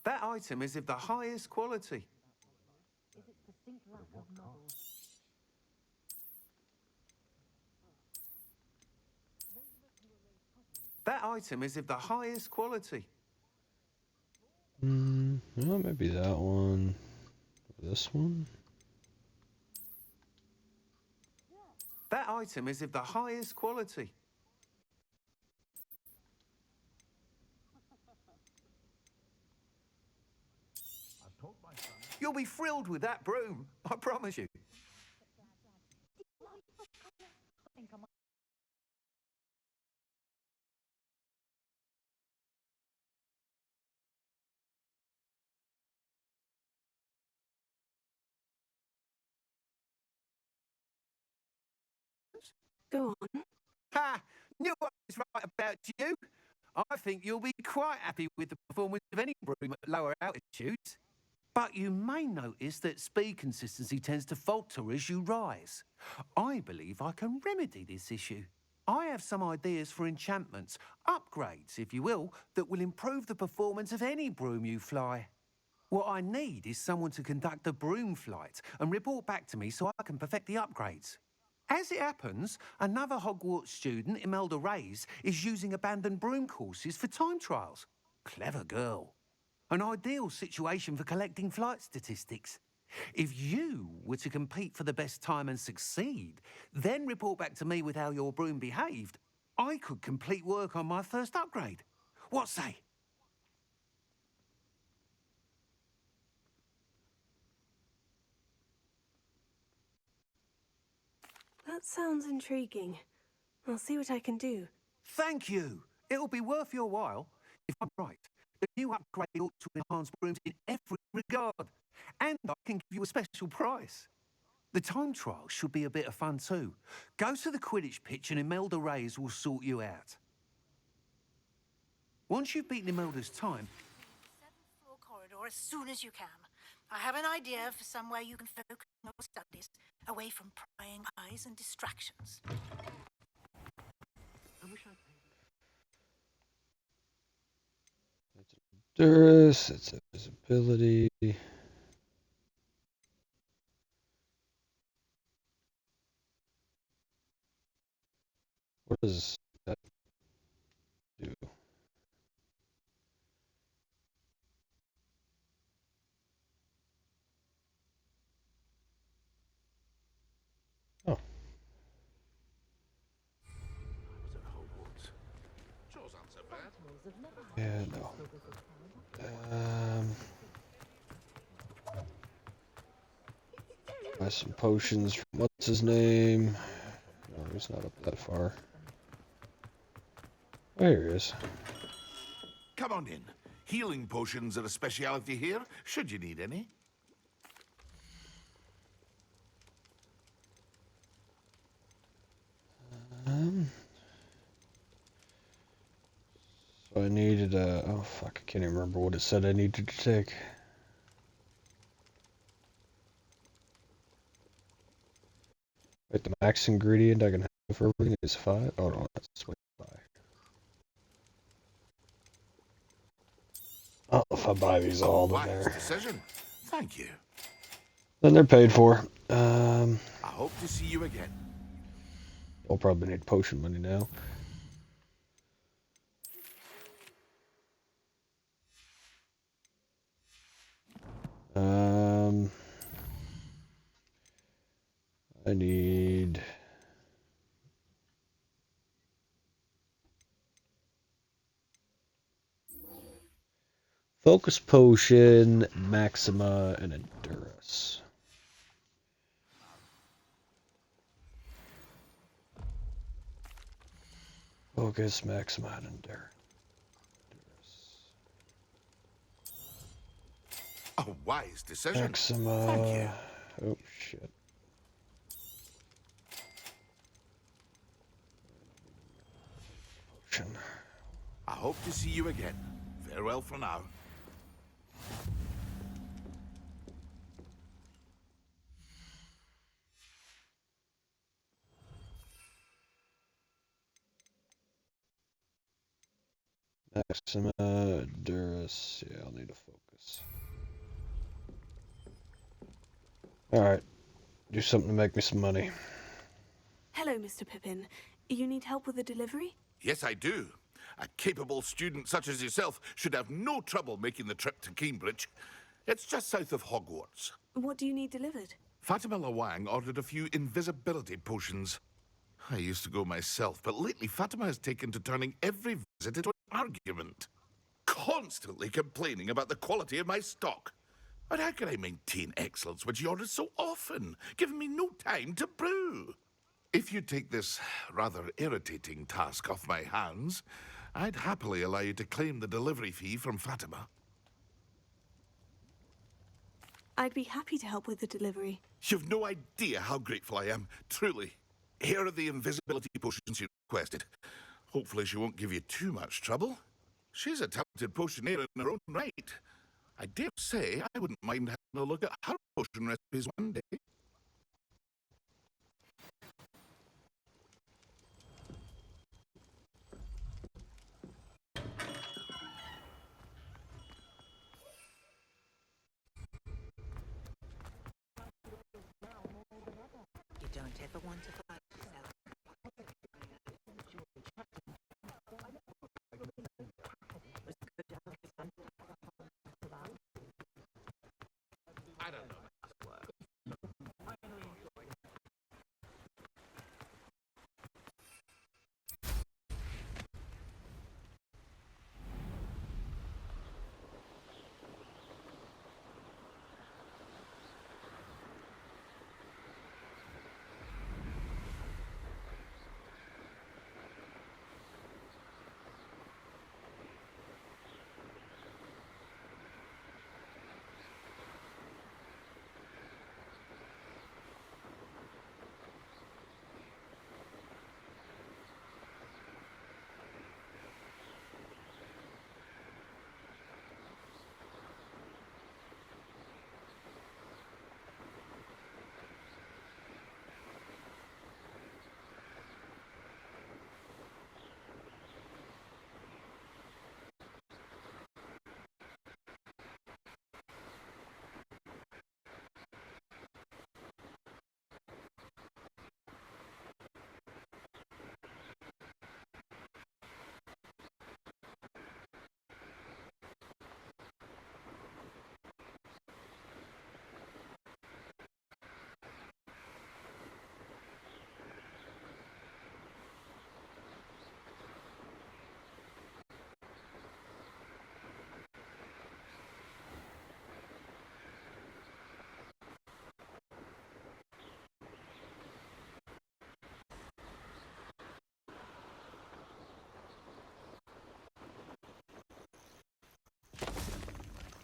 That item is of the highest quality. That item is of the highest quality. Well, maybe that one. This one? That item is of the highest quality. You'll be thrilled with that broom, I promise you. Go on. Ha! Knew I was right about you. I think you'll be quite happy with the performance of any broom at lower altitudes. But you may notice that speed consistency tends to falter as you rise. I believe I can remedy this issue. I have some ideas for enchantments, upgrades, if you will, that will improve the performance of any broom you fly. What I need is someone to conduct a broom flight and report back to me so I can perfect the upgrades. As it happens, another Hogwarts student, Imelda Reyes, is using abandoned broom courses for time trials. Clever girl. An ideal situation for collecting flight statistics. If you were to compete for the best time and succeed, then report back to me with how your broom behaved, I could complete work on my first upgrade. What say? That sounds intriguing. I'll see what I can do. Thank you. It'll be worth your while. If I'm right, the new upgrade ought to enhance brooms in every regard. And I can give you a special price. The time trial should be a bit of fun too. Go to the Quidditch pitch and Imelda Reyes will sort you out. Once you've beaten Imelda's time... 7th floor corridor as soon as you can. I have an idea for somewhere you can focus on your studies, away from prying eyes and distractions. Durus, it's a visibility. What does that do? Oh. Yeah, no. Buy some potions from what's his name? No, he's not up that far. Oh, here he is. Come on in. Healing potions are a speciality here, should you need any. So I needed a... Oh, fuck, I can't even remember what it said I needed to take. Wait, the max ingredient I can have for everything is 5? Oh, no, that's 25. Oh, if I buy these all, then they're... Decision. Thank you. Then they're paid for. I hope to see you again. I'll probably need potion money now. I need... Focus Potion, Maxima, and Endurance. Focus, Maxima, and Endurance. A wise decision. Maxima. Thank you. Oh, shit. Potion. I hope to see you again. Farewell for now. Maxima, Endurance. Yeah, I'll need to focus. Alright. Do something to make me some money. Hello, Mr. Pippin. You need help with a delivery? Yes, I do. A capable student such as yourself should have no trouble making the trip to Cambridge. It's just south of Hogwarts. What do you need delivered? Fatima Lawang ordered a few invisibility potions. I used to go myself, but lately Fatima has taken to turning every visit into an argument. Constantly complaining about the quality of my stock. But how can I maintain excellence when she orders so often, giving me no time to brew? If you take this rather irritating task off my hands, I'd happily allow you to claim the delivery fee from Fatima. I'd be happy to help with the delivery. You've no idea how grateful I am, truly. Here are the invisibility potions you requested. Hopefully she won't give you too much trouble. She's a talented potioneer in her own right. I dare say I wouldn't mind having a look at her potion recipes one day. You don't ever want to find yourself. I don't know.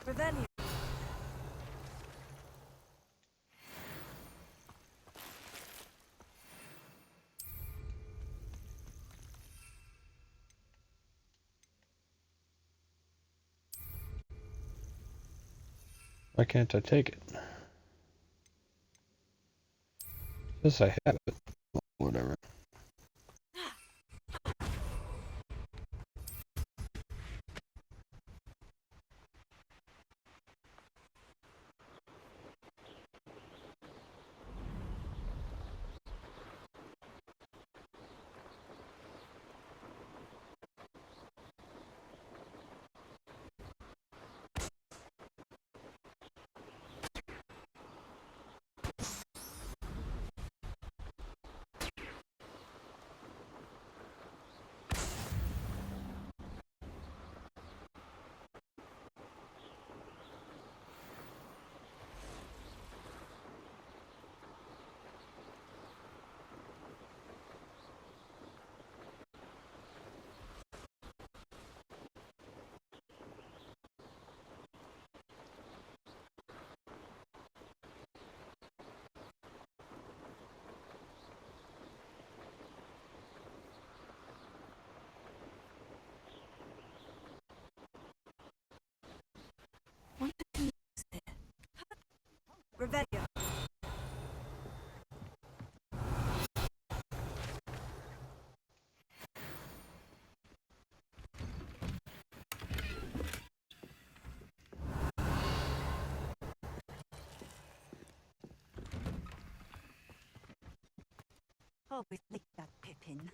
Revelio. Why can't I take it? Says I have it. Whatever. Revelio. Always like that, Pippin.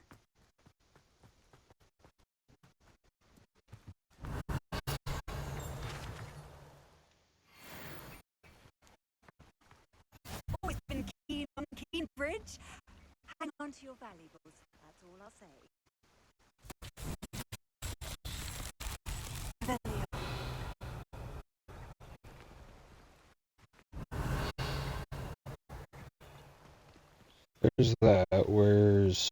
Always been keen on Keen Bridge. Hang on to your valuables. That's all I'll say. There's that. Where's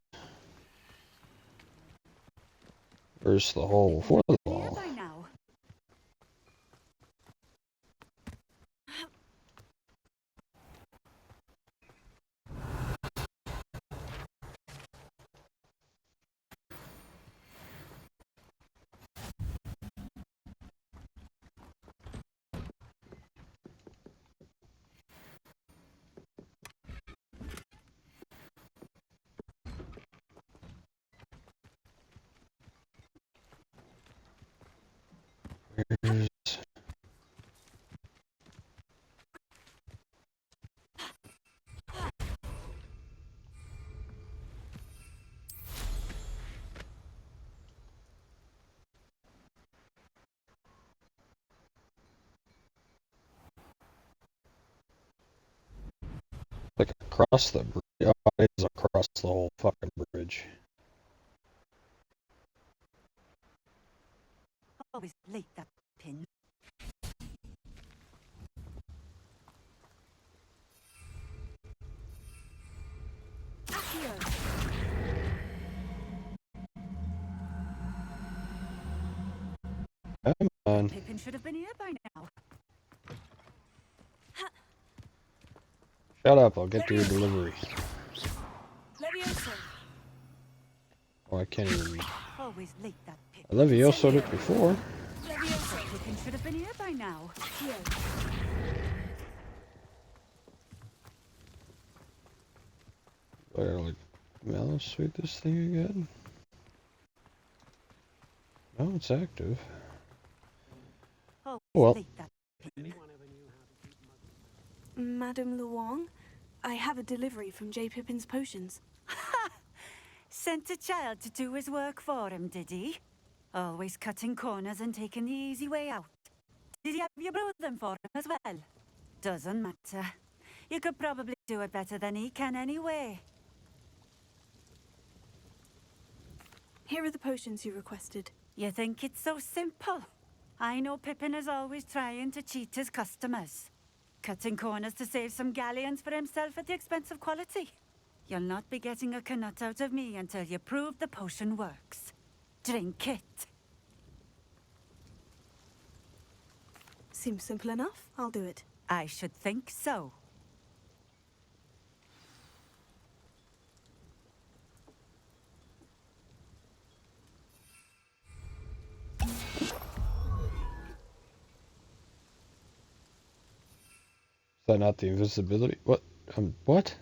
the hole for the ball? By now. Where's... Like across the bridge. Oh, it is across the whole fucking bridge. Always late, that pin. Accio. Come on. Pippin should have been here by now. Shut up, I'll get to your delivery. Levioso. Oh, I can't even... Always late, that pin. I Levioso'd it before. Levioso. Pippin should have been here by now. Here. Do I like mouse sweep this thing again? No, it's active. Oh, well. late, that pin. Madame Luong, I have a delivery from J. Pippin's potions. Ha! Sent a child to do his work for him, did he? Always cutting corners and taking the easy way out. Did he have you brew them for him as well? Doesn't matter. You could probably do it better than he can anyway. Here are the potions you requested. You think it's so simple? I know Pippin is always trying to cheat his customers. Cutting corners to save some galleons for himself at the expense of quality. You'll not be getting a canut out of me until you prove the potion works. Drink it. Seems simple enough. I'll do it. I should think so. Is that not the invisibility? What? What?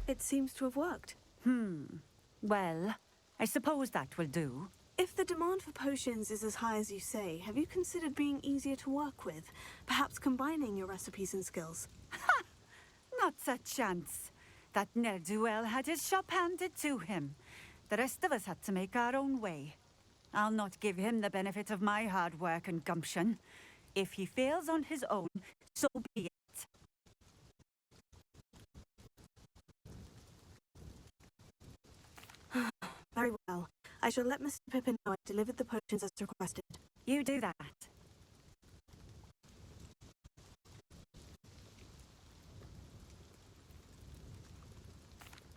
It seems to have worked. Well, I suppose that will do. If the demand for potions is as high as you say, have you considered being easier to work with? Perhaps combining your recipes and skills? Ha! Not a chance. That ne'er-do-well had his shop handed to him. The rest of us had to make our own way. I'll not give him the benefit of my hard work and gumption. If he fails on his own, so be it. Very well. I shall let Mr. Pippin know I delivered the potions as requested. You do that.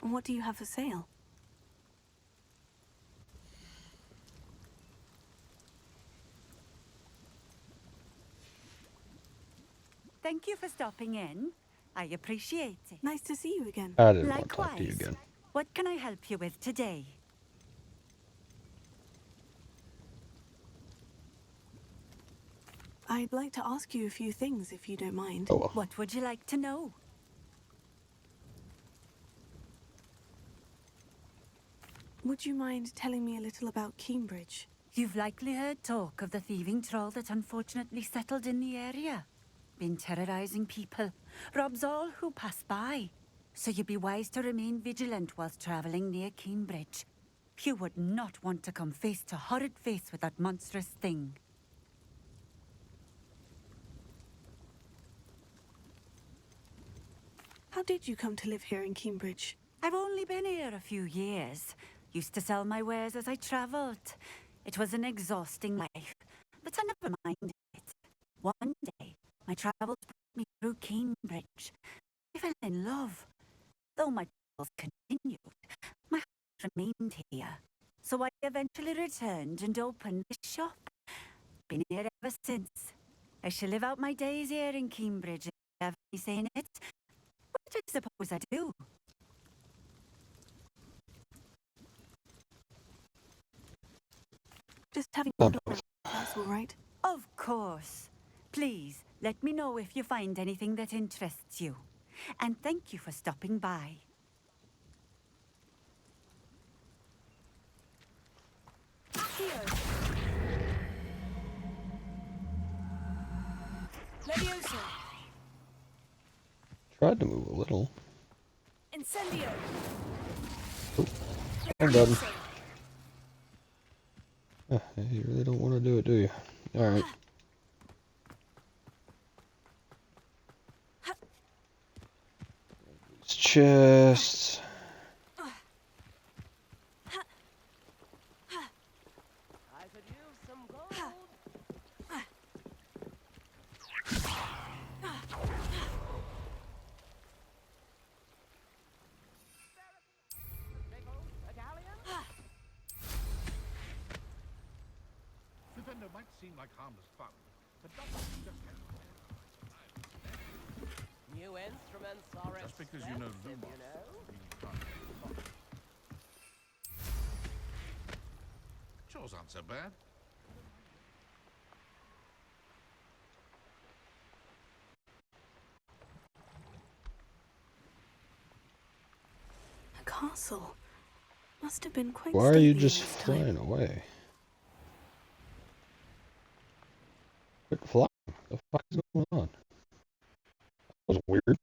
And what do you have for sale? Thank you for stopping in. I appreciate it. Nice to see you again. I didn't want to talk to you Likewise. again. What can I help you with today? I'd like to ask you a few things, if you don't mind. Oh, well. What would you like to know? Would you mind telling me a little about Cambridge? You've likely heard talk of the thieving troll that unfortunately settled in the area. Been terrorizing people. Robs all who pass by. So you'd be wise to remain vigilant whilst traveling near Cambridge. You would not want to come face to horrid face with that monstrous thing. did you come to live here in Cambridge? I've only been here a few years. Used to sell my wares as I travelled. It was an exhausting life, but I never minded it. One day, my travels brought me through Cambridge. I fell in love. Though my travels continued, my heart remained here. So I eventually returned and opened this shop. Been here ever since. I shall live out my days here in Cambridge, if you have any say in it. Which I suppose I do. Just having a look around, that's all right. Of course. Please, let me know if you find anything that interests you. And thank you for stopping by. Accio! Levioso! Tried to move a little. Incendio! I'm done. You really don't want to do it, do you? Alright. Chests. I could use some gold. Defender might seem like harmless fun, but doctors just can't. New instruments are Just because you know expensive, Lumos, you know? you can't. Chores aren't so bad. A castle. Must have been quite Why are you stately just in its time. flying away? Quit flying. What the fuck is going on? That was weird.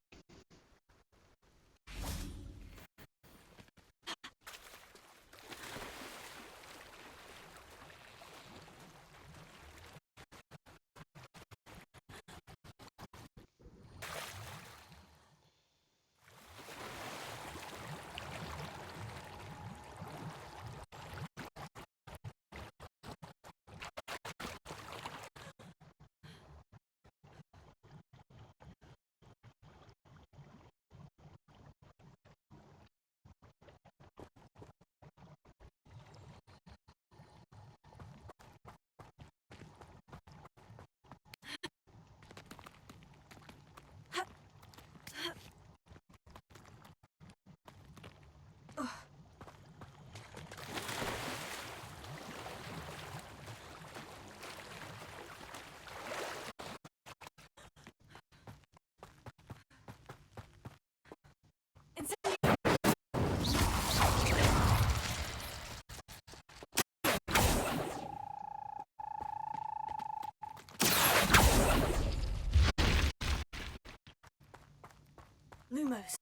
Lumos.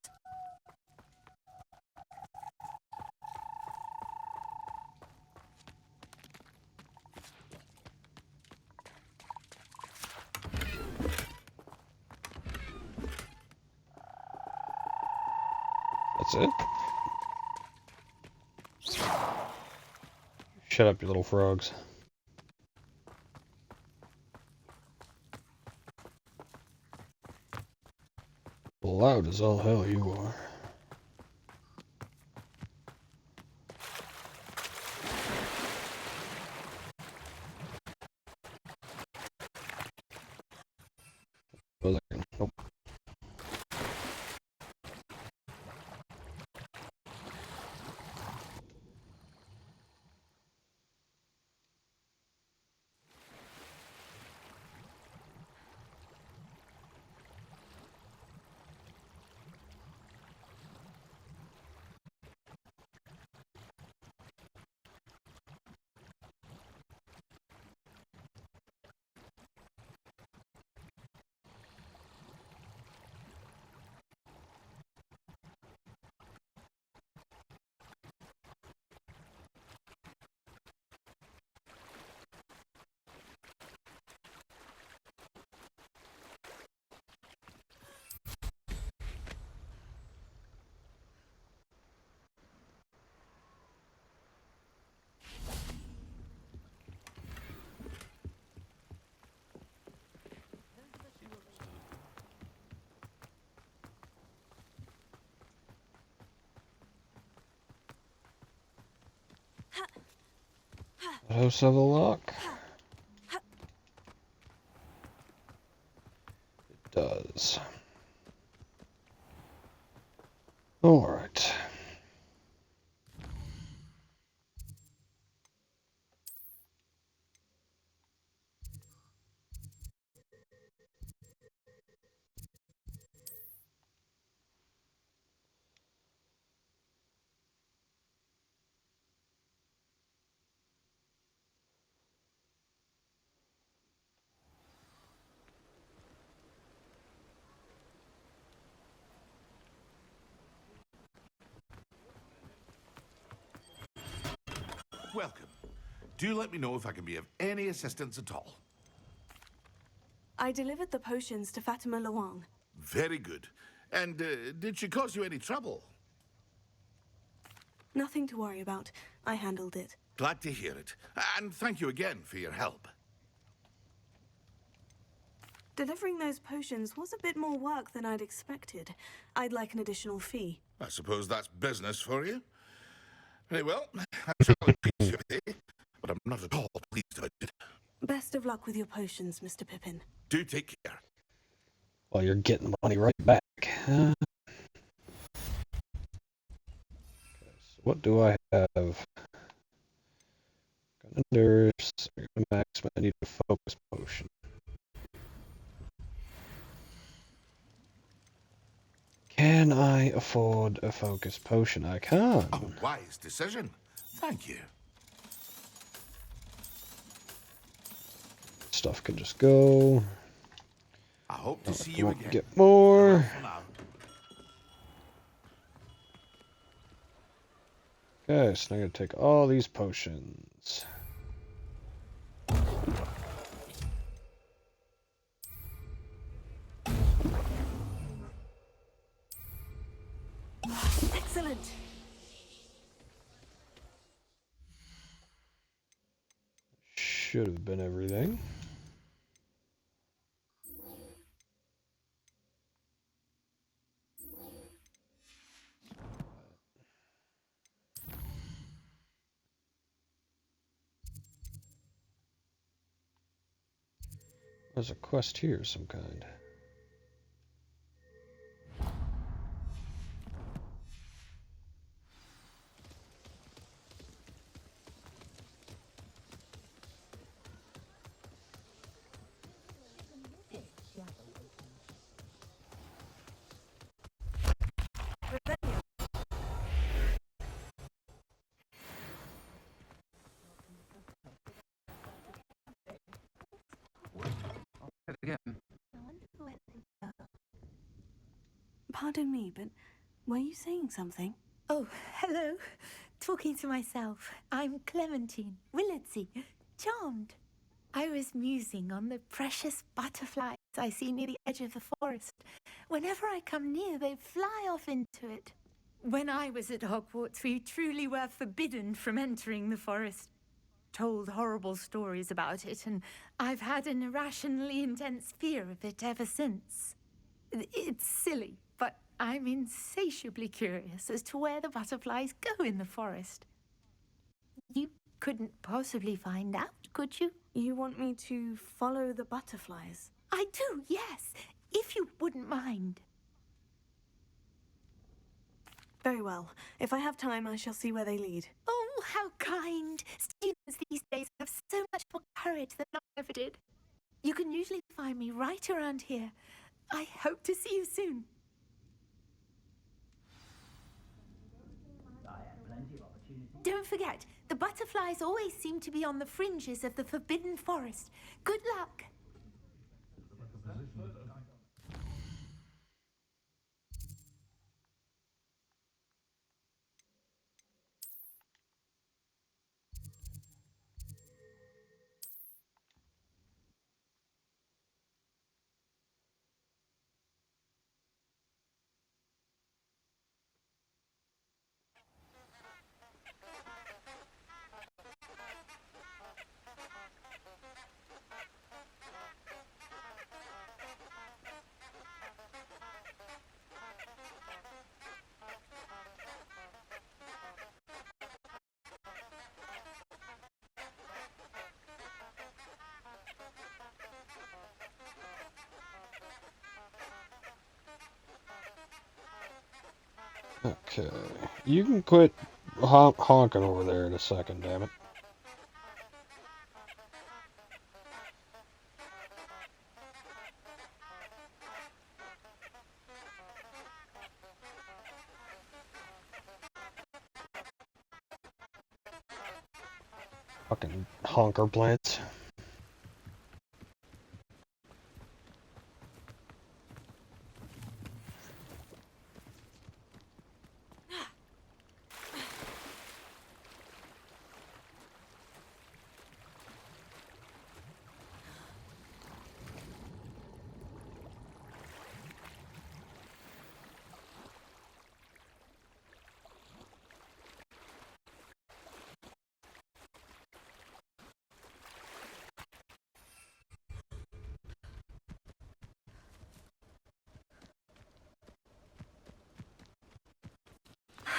That's it? Shut up, you little frogs. Loud as all hell you are. Nope. House of the lock. It does. Alright. Welcome. Do let me know if I can be of any assistance at all. I delivered the potions to Fatima Lawang. Very good. And did she cause you any trouble? Nothing to worry about. I handled it. Glad to hear it. And thank you again for your help. Delivering those potions was a bit more work than I'd expected. I'd like an additional fee. I suppose that's business for you. Very well. I shall increase your pay, but I'm not at all pleased about it. Best of luck with your potions, Mr. Pippin. Do take care. Well, you're getting the money right back. Okay, so what do I have? Got under max, but I need a focus potion. Can I afford a focus potion? I can. A wise decision. Thank you. Stuff can just go. I hope to see you again. Get more. Okay, so I'm gonna take all these potions. Excellent. Should have been everything. There's a quest here of some kind. Pardon me, but were you saying something? Oh, hello. Talking to myself. I'm Clementine Willardsey. Charmed. I was musing on the precious butterflies I see near the edge of the forest. Whenever I come near, they fly off into it. When I was at Hogwarts, we truly were forbidden from entering the forest. Told horrible stories about it, and I've had an irrationally intense fear of it ever since. It's silly, but I'm insatiably curious as to where the butterflies go in the forest. You couldn't possibly find out, could you? You want me to follow the butterflies? I do, yes, if you wouldn't mind. Very well. If I have time, I shall see where they lead. Oh, how kind. Students these days have so much more courage than I ever did. You can usually find me right around here. I hope to see you soon. Don't forget, the butterflies always seem to be on the fringes of the Forbidden Forest. Good luck. Okay. You can quit honking over there in a second, damn it. Fucking honker plants.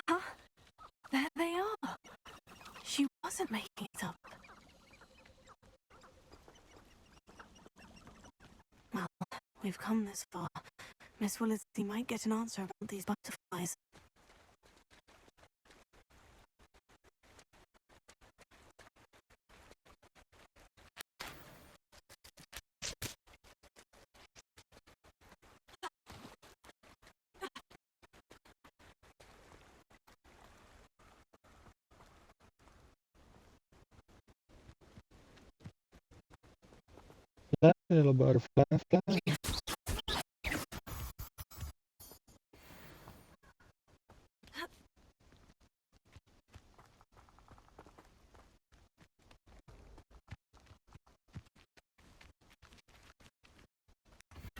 Huh? There they are. She wasn't making it up. Well, we've come this far. Miss Willesey might get an answer about these butterflies. That little butterfly fly.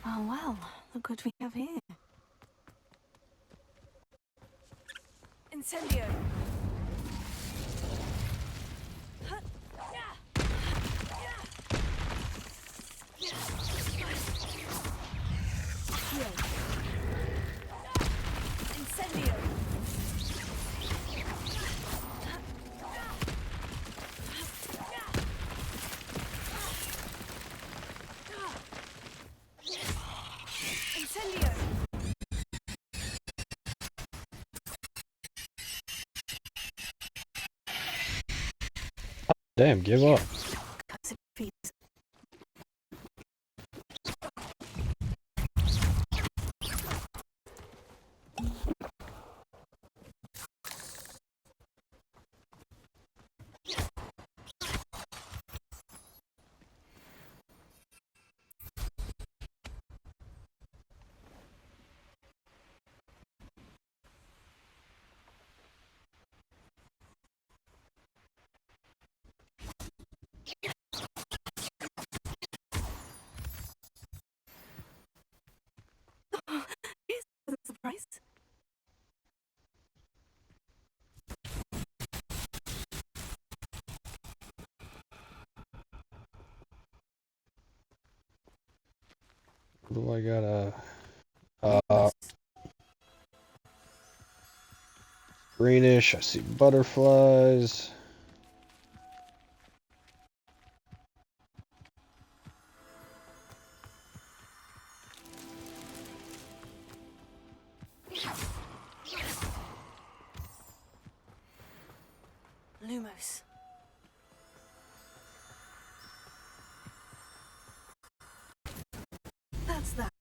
Oh well, look what we have here. Incendio! Incendio! Incendio! Damn, give up. Here's a surprise. What do I got? Greenish. I see butterflies. Lumos. That's that.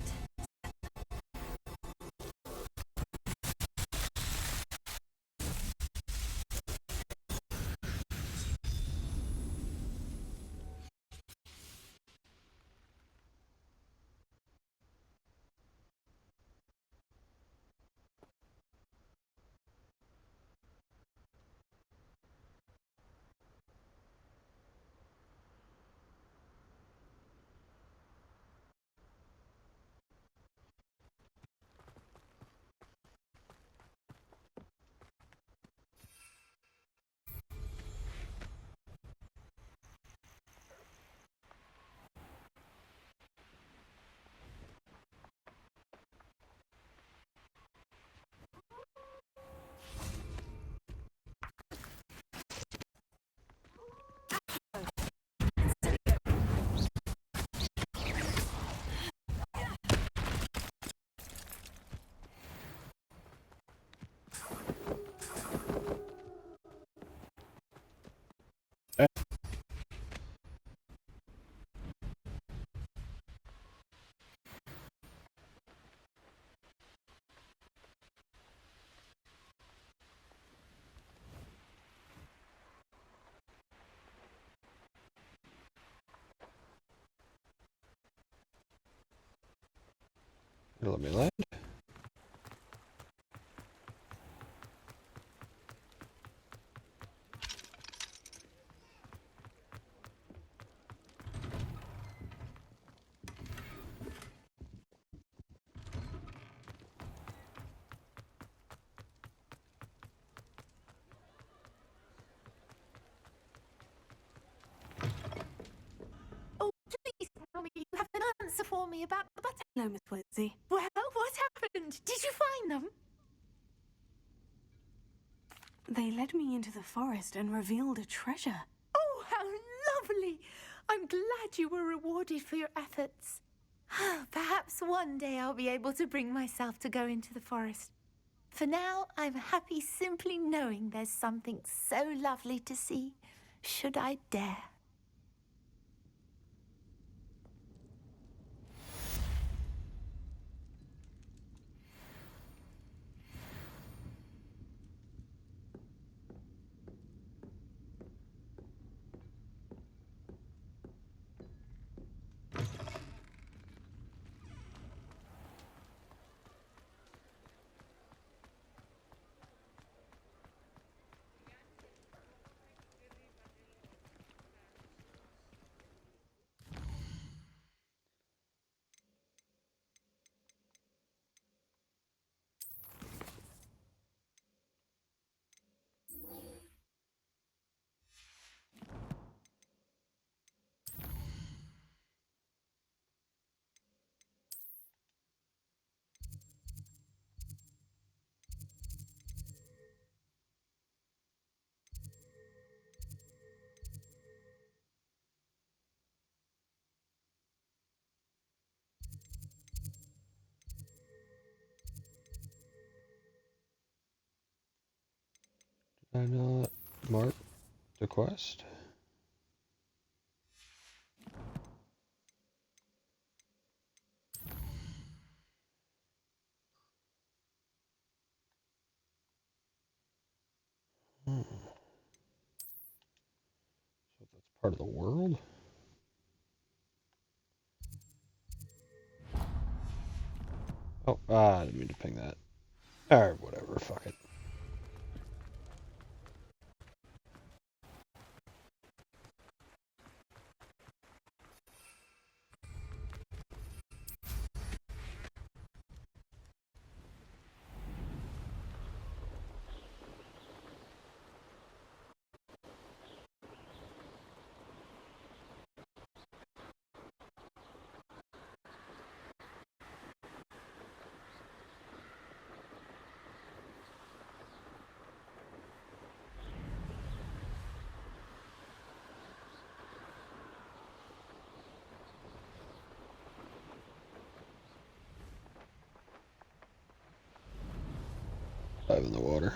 You let me land? Oh, please tell me you have an answer for me about the button. Hello, Miss Whitsey. Well, what happened? Did you find them? They led me into the forest and revealed a treasure. Oh, how lovely! I'm glad you were rewarded for your efforts. Perhaps one day I'll be able to bring myself to go into the forest. For now, I'm happy simply knowing there's something so lovely to see, should I dare. Did I not mark the quest? Hmm. So that's part of the world? Oh, I didn't mean to ping that. Alright, whatever, fuck it. Dive in the water.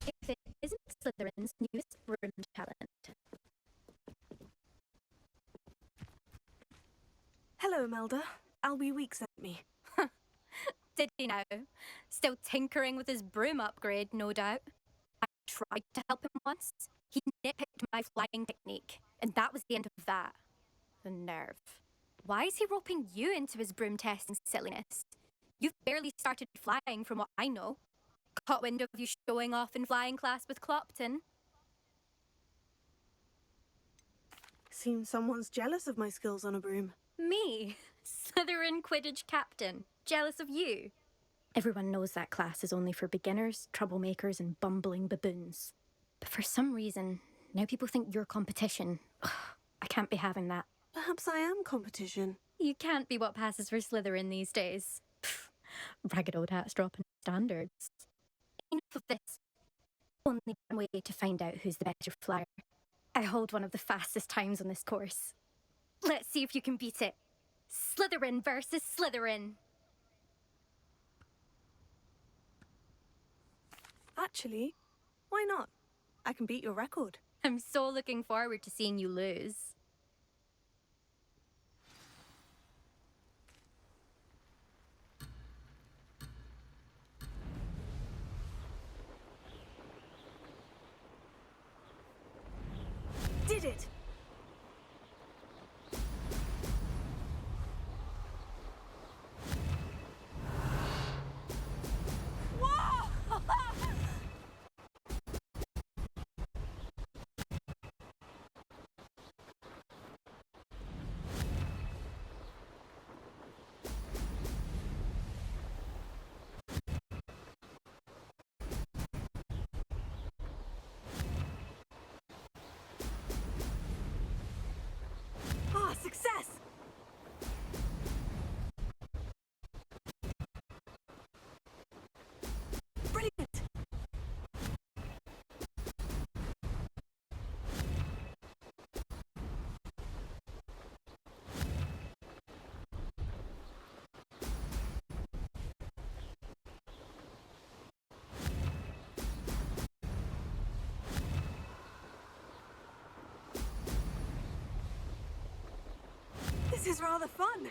If it isn't Slytherin's newest broom talent. Hello, Melda. Albie Week sent me. Did he now? Still tinkering with his broom upgrade, no doubt. I tried to help him once. He nitpicked my flying technique, and that was the end of that. The nerve. Why is he roping you into his broom testing silliness? You've barely started flying from what I know. Caught wind of you showing off in flying class with Clopton. Seems someone's jealous of my skills on a broom. Me? Slytherin Quidditch captain. Jealous of you? Everyone knows that class is only for beginners, troublemakers, and bumbling baboons. But for some reason, now people think you're competition. Ugh, I can't be having that. Perhaps I am competition. You can't be what passes for Slytherin these days. Pfft, ragged old hats dropping standards. Enough of this. Only one way to find out who's the better flyer. I hold one of the fastest times on this course. Let's see if you can beat it. Slytherin versus Slytherin. Actually, why not? I can beat your record. I'm so looking forward to seeing you lose. Did it! Whoa! Ah, success! Brilliant! This is rather fun.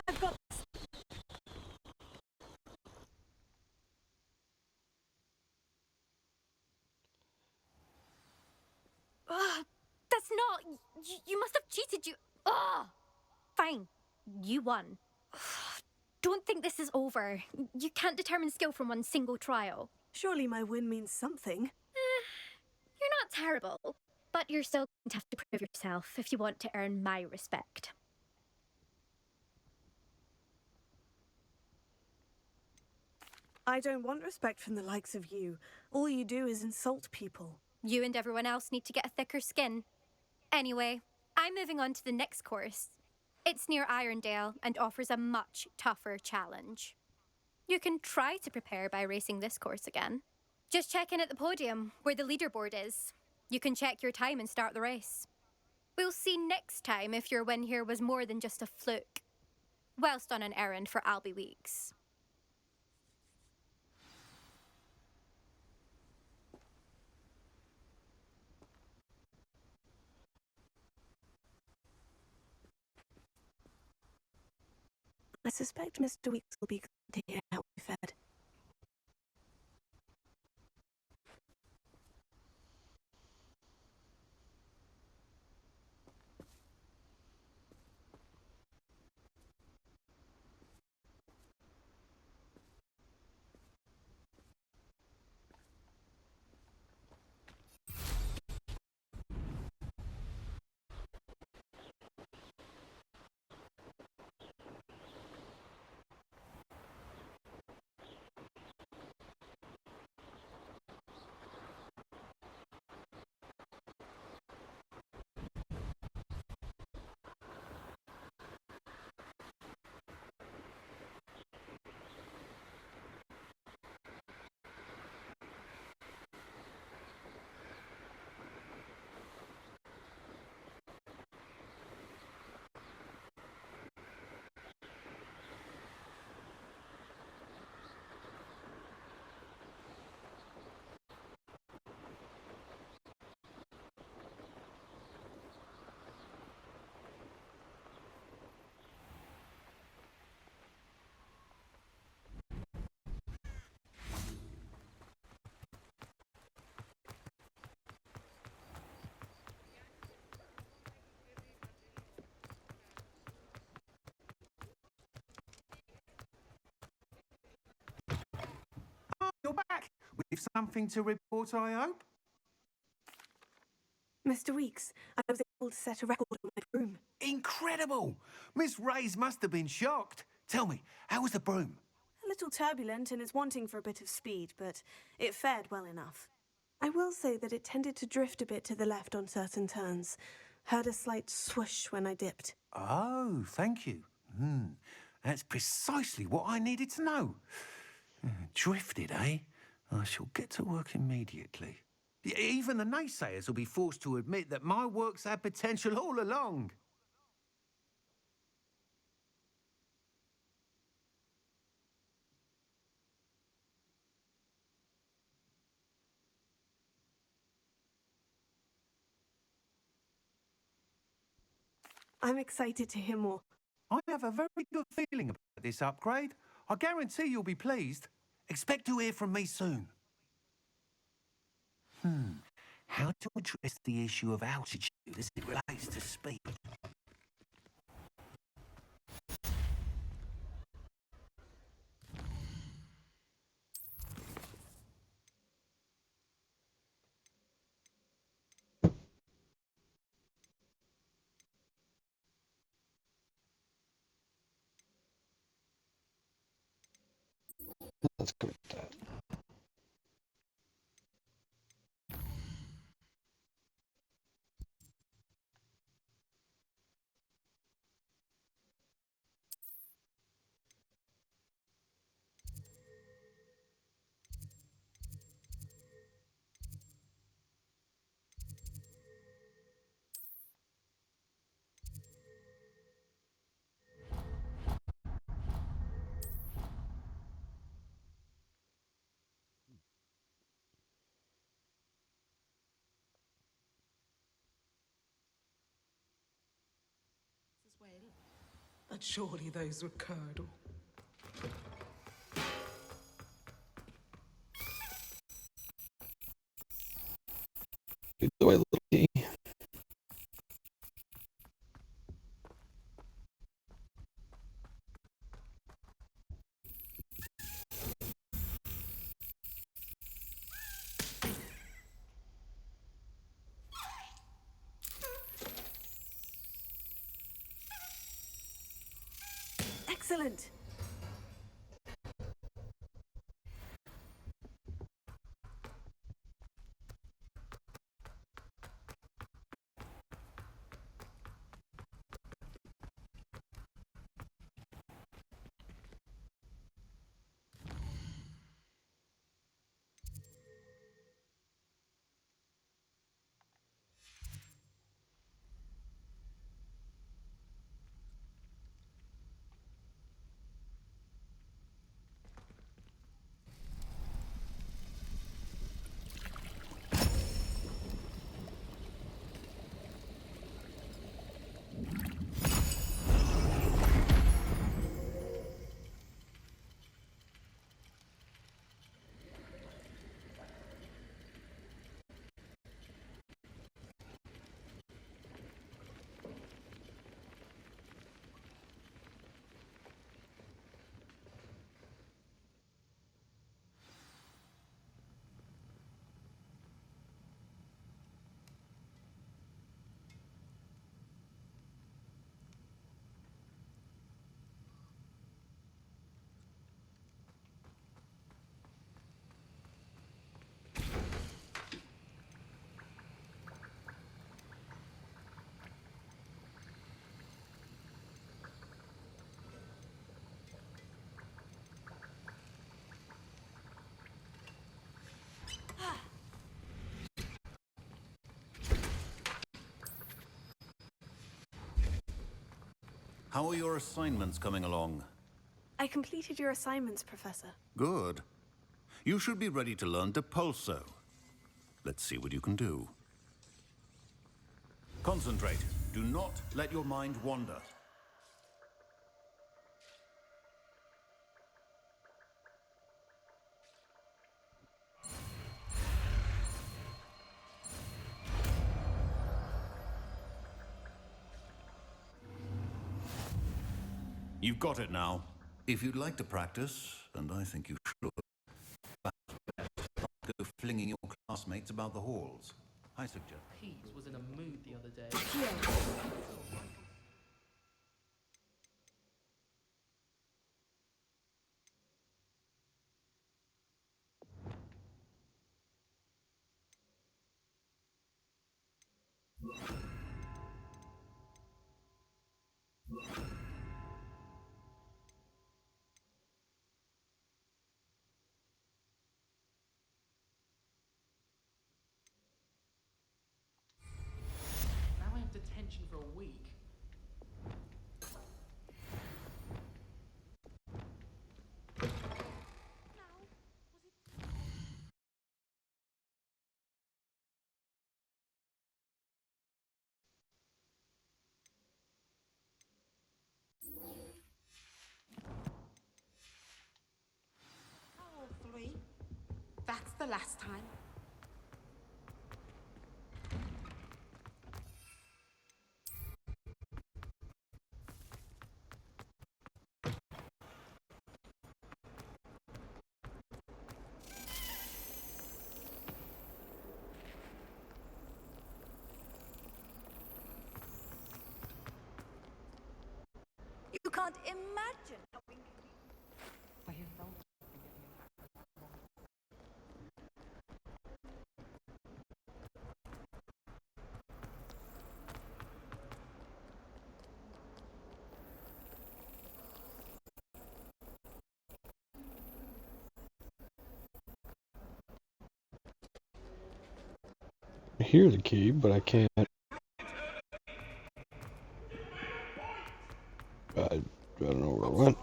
I've got this. That's not. You must have cheated. Fine. You won. Don't think this is over. You can't determine skill from one single trial. Surely my win means something. You're not terrible, but you're still going to have to prove yourself if you want to earn my respect. I don't want respect from the likes of you. All you do is insult people. You and everyone else need to get a thicker skin. Anyway, I'm moving on to the next course. It's near Irondale and offers a much tougher challenge. You can try to prepare by racing this course again. Just check in at the podium, where the leaderboard is. You can check your time and start the race. We'll see next time if your win here was more than just a fluke. Whilst on an errand for Albie Weeks. I suspect Mr. Weeks will be glad to hear how we fared. You're back with something to report, I hope. Mr. Weeks, I was able to set a record on my broom. Incredible! Miss Reyes must have been shocked. Tell me, how was the broom? A little turbulent and is wanting for a bit of speed, but it fared well enough. I will say that it tended to drift a bit to the left on certain turns. Heard a slight swoosh when I dipped. Oh, thank you. That's precisely what I needed to know. Drifted, eh? I shall get to work immediately. Even the naysayers will be forced to admit that my work's had potential all along. I'm excited to hear more. I have a very good feeling about this upgrade. I guarantee you'll be pleased. Expect to hear from me soon. How to address the issue of altitude as it relates to speed? Let's go with that. But surely those were curdle. Lead the way, little key. Excellent. How are your assignments coming along? I completed your assignments, Professor. Good. You should be ready to learn Depulso. Let's see what you can do. Concentrate. Do not let your mind wander. You've got it now. If you'd like to practice, and I think you should, go flinging your classmates about the halls. I suggest. Pete was in a mood the other day. Now I have detention for a week. Hopefully. That's the last time. You can't imagine how I hear the key, but I can't. I don't know where it went.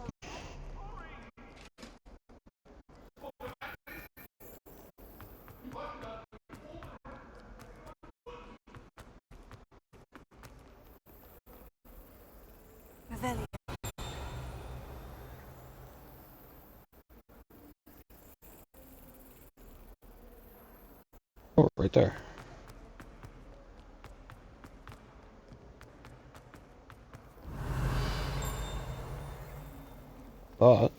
Revelio. Oh, right there. But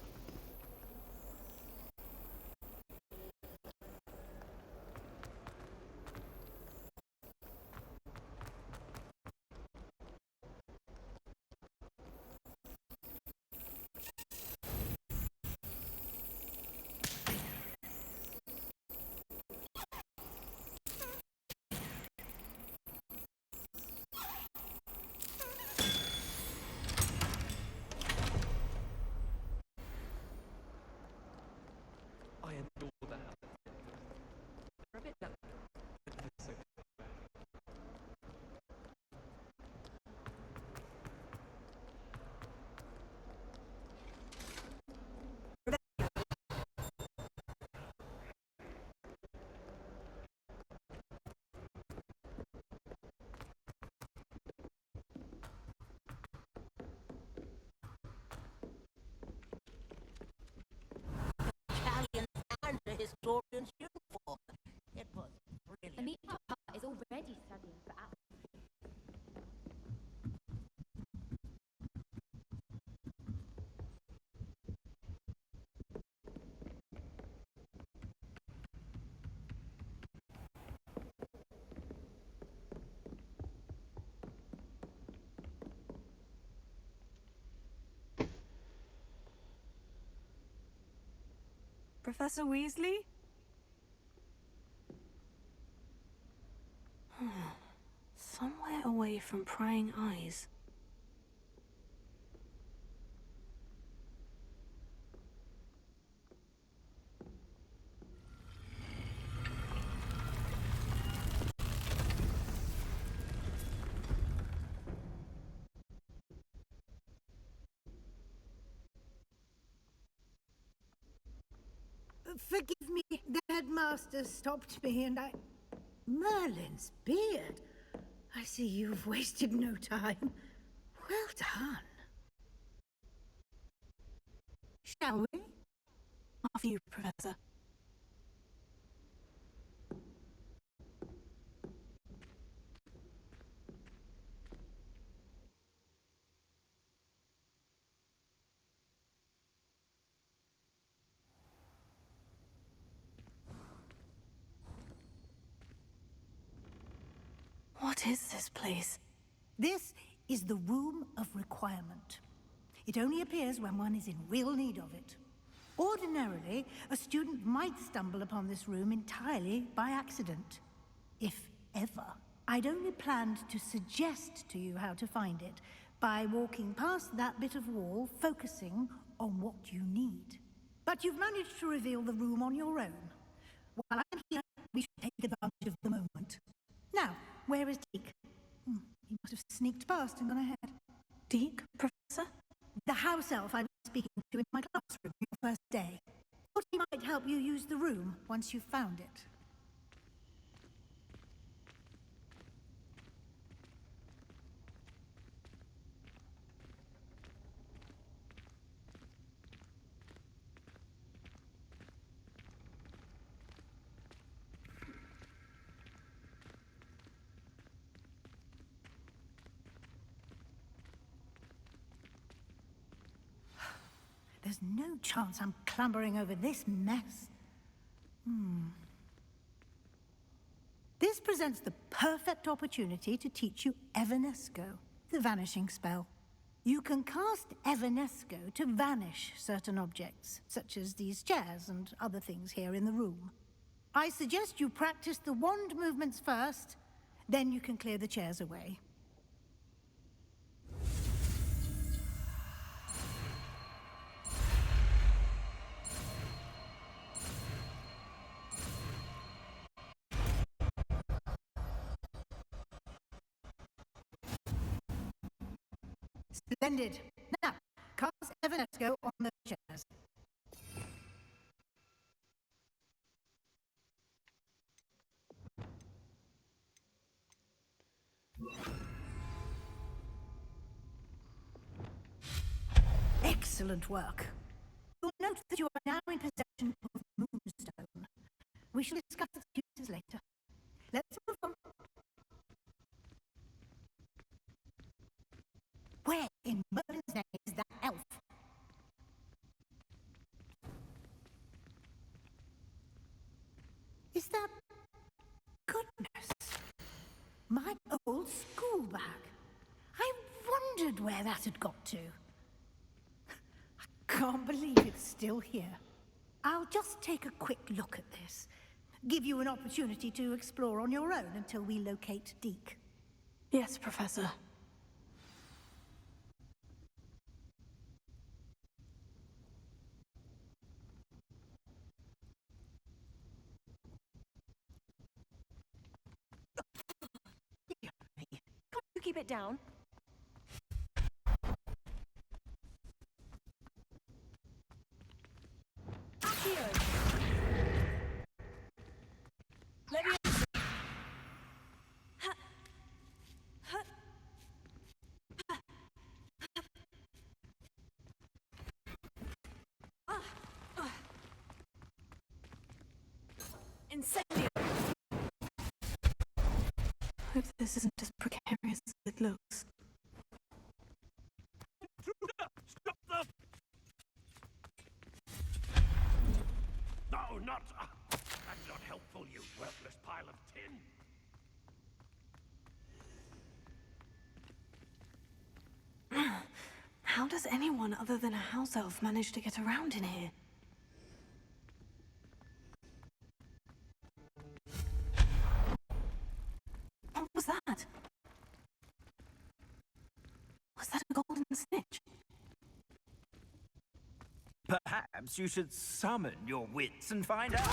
I adore that. They're a bit but ever so Italian and a historian's uniform. It was brilliant. I mean, that part is already studying for hours. Professor Weasley? Somewhere away from prying eyes. Forgive me, the headmaster stopped me and I... Merlin's beard. I see you've wasted no time. Well done. Shall we? After you, Professor. What is this place? This is the Room of Requirement. It only appears when one is in real need of it. Ordinarily, a student might stumble upon this room entirely by accident, if ever. I'd only planned to suggest to you how to find it by walking past that bit of wall, focusing on what you need. But you've managed to reveal the room on your own. While I'm here, we should take advantage of the moment. Now, where is Deke? He must have sneaked past and gone ahead. Deke, Professor? The house elf I was speaking to in my classroom your first day. Thought he might help you use the room once you've found it. There's no chance I'm clambering over this mess. This presents the perfect opportunity to teach you Evanesco, the vanishing spell. You can cast Evanesco to vanish certain objects, such as these chairs and other things here in the room. I suggest you practice the wand movements first, then you can clear the chairs away. Splendid. Now, cast Evanesco on the chairs. Excellent work. You'll note that you are now in possession of Moonstone. We shall discuss its uses later. Let's move on. Where in Merlin's name is that elf? Is that... Goodness. My old school bag. I wondered where that had got to. I can't believe it's still here. I'll just take a quick look at this. Give you an opportunity to explore on your own until we locate Deke. Yes, Professor. Can't you keep it down? Incendio! Hope this isn't as precarious as it looks. Stop them! No, not... that's not helpful, you worthless pile of tin. How does anyone other than a house elf manage to get around in here? What was that? Was that a golden snitch? Perhaps you should summon your wits and find out.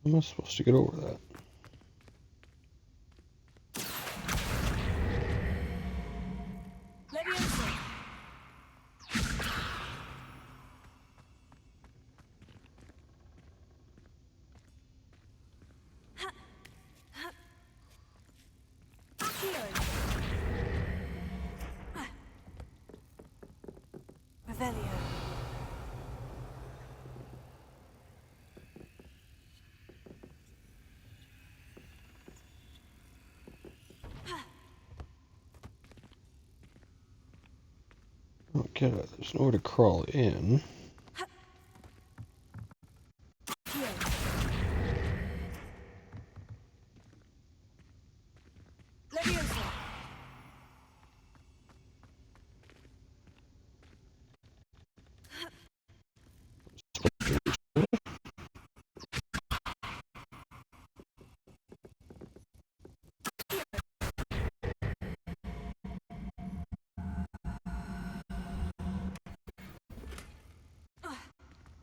How am I supposed to get over that? get out. There's nowhere to crawl in.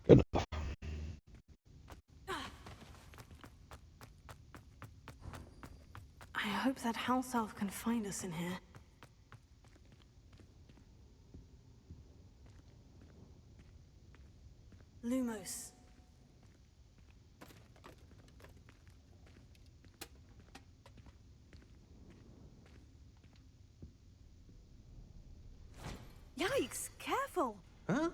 Good enough. I hope that house elf can find us in here. Lumos. Yikes! Careful! Huh?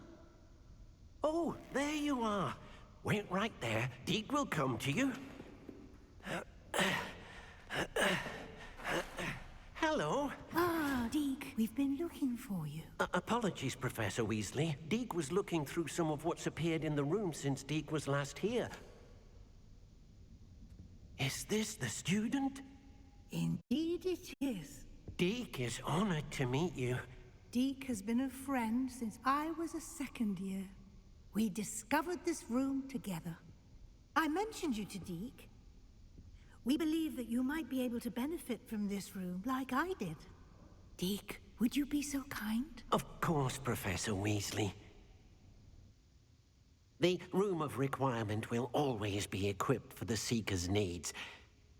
Oh, there you are. Wait right there. Deke will come to you. Hello. Ah, Deke, we've been looking for you. Apologies, Professor Weasley. Deke was looking through some of what's appeared in the room since Deke was last here. Is this the student? Indeed it is. Deke is honored to meet you. Deke has been a friend since I was a second year. We discovered this room together. I mentioned you to Deke. We believe that you might be able to benefit from this room like I did. Deke, would you be so kind? Of course, Professor Weasley. The Room of Requirement will always be equipped for the Seeker's needs.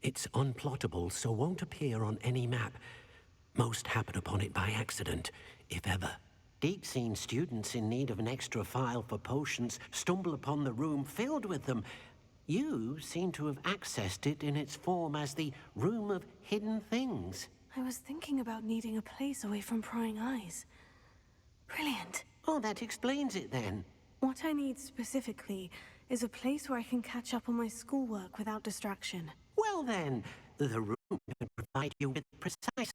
It's unplottable, so won't appear on any map. Most happen upon it by accident, if ever. Deke's seen students in need of an extra file for potions stumble upon the room filled with them. You seem to have accessed it in its form as the Room of Hidden Things. I was thinking about needing a place away from prying eyes. Brilliant. Oh, that explains it then. What I need specifically is a place where I can catch up on my schoolwork without distraction. Well then, the room can provide you with precise...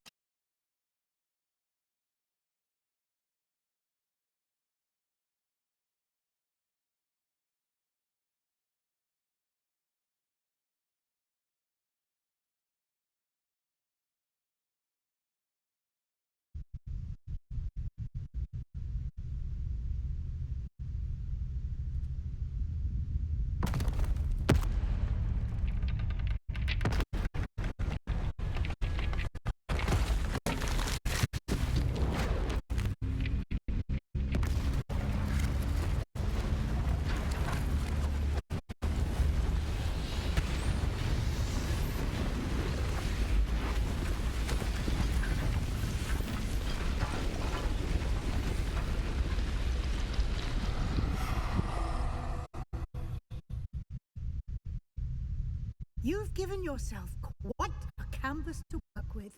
You've given yourself quite a canvas to work with.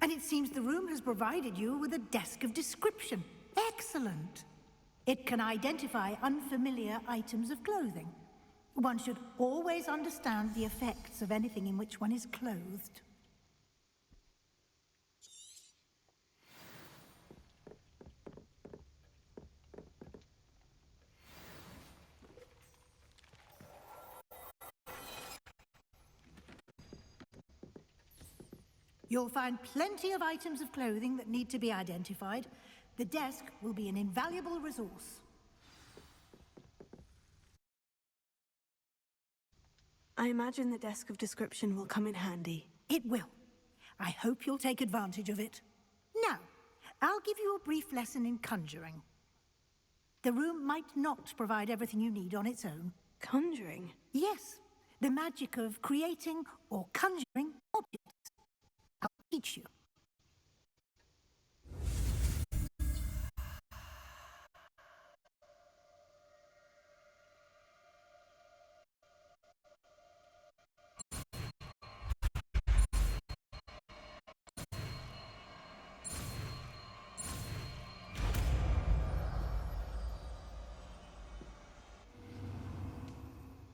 And it seems the room has provided you with a desk of description. Excellent. It can identify unfamiliar items of clothing. One should always understand the effects of anything in which one is clothed. You'll find plenty of items of clothing that need to be identified. The desk will be an invaluable resource. I imagine the desk of description will come in handy. It will. I hope you'll take advantage of it. Now, I'll give you a brief lesson in conjuring. The room might not provide everything you need on its own. Conjuring? Yes, the magic of creating or conjuring objects. I'll teach you.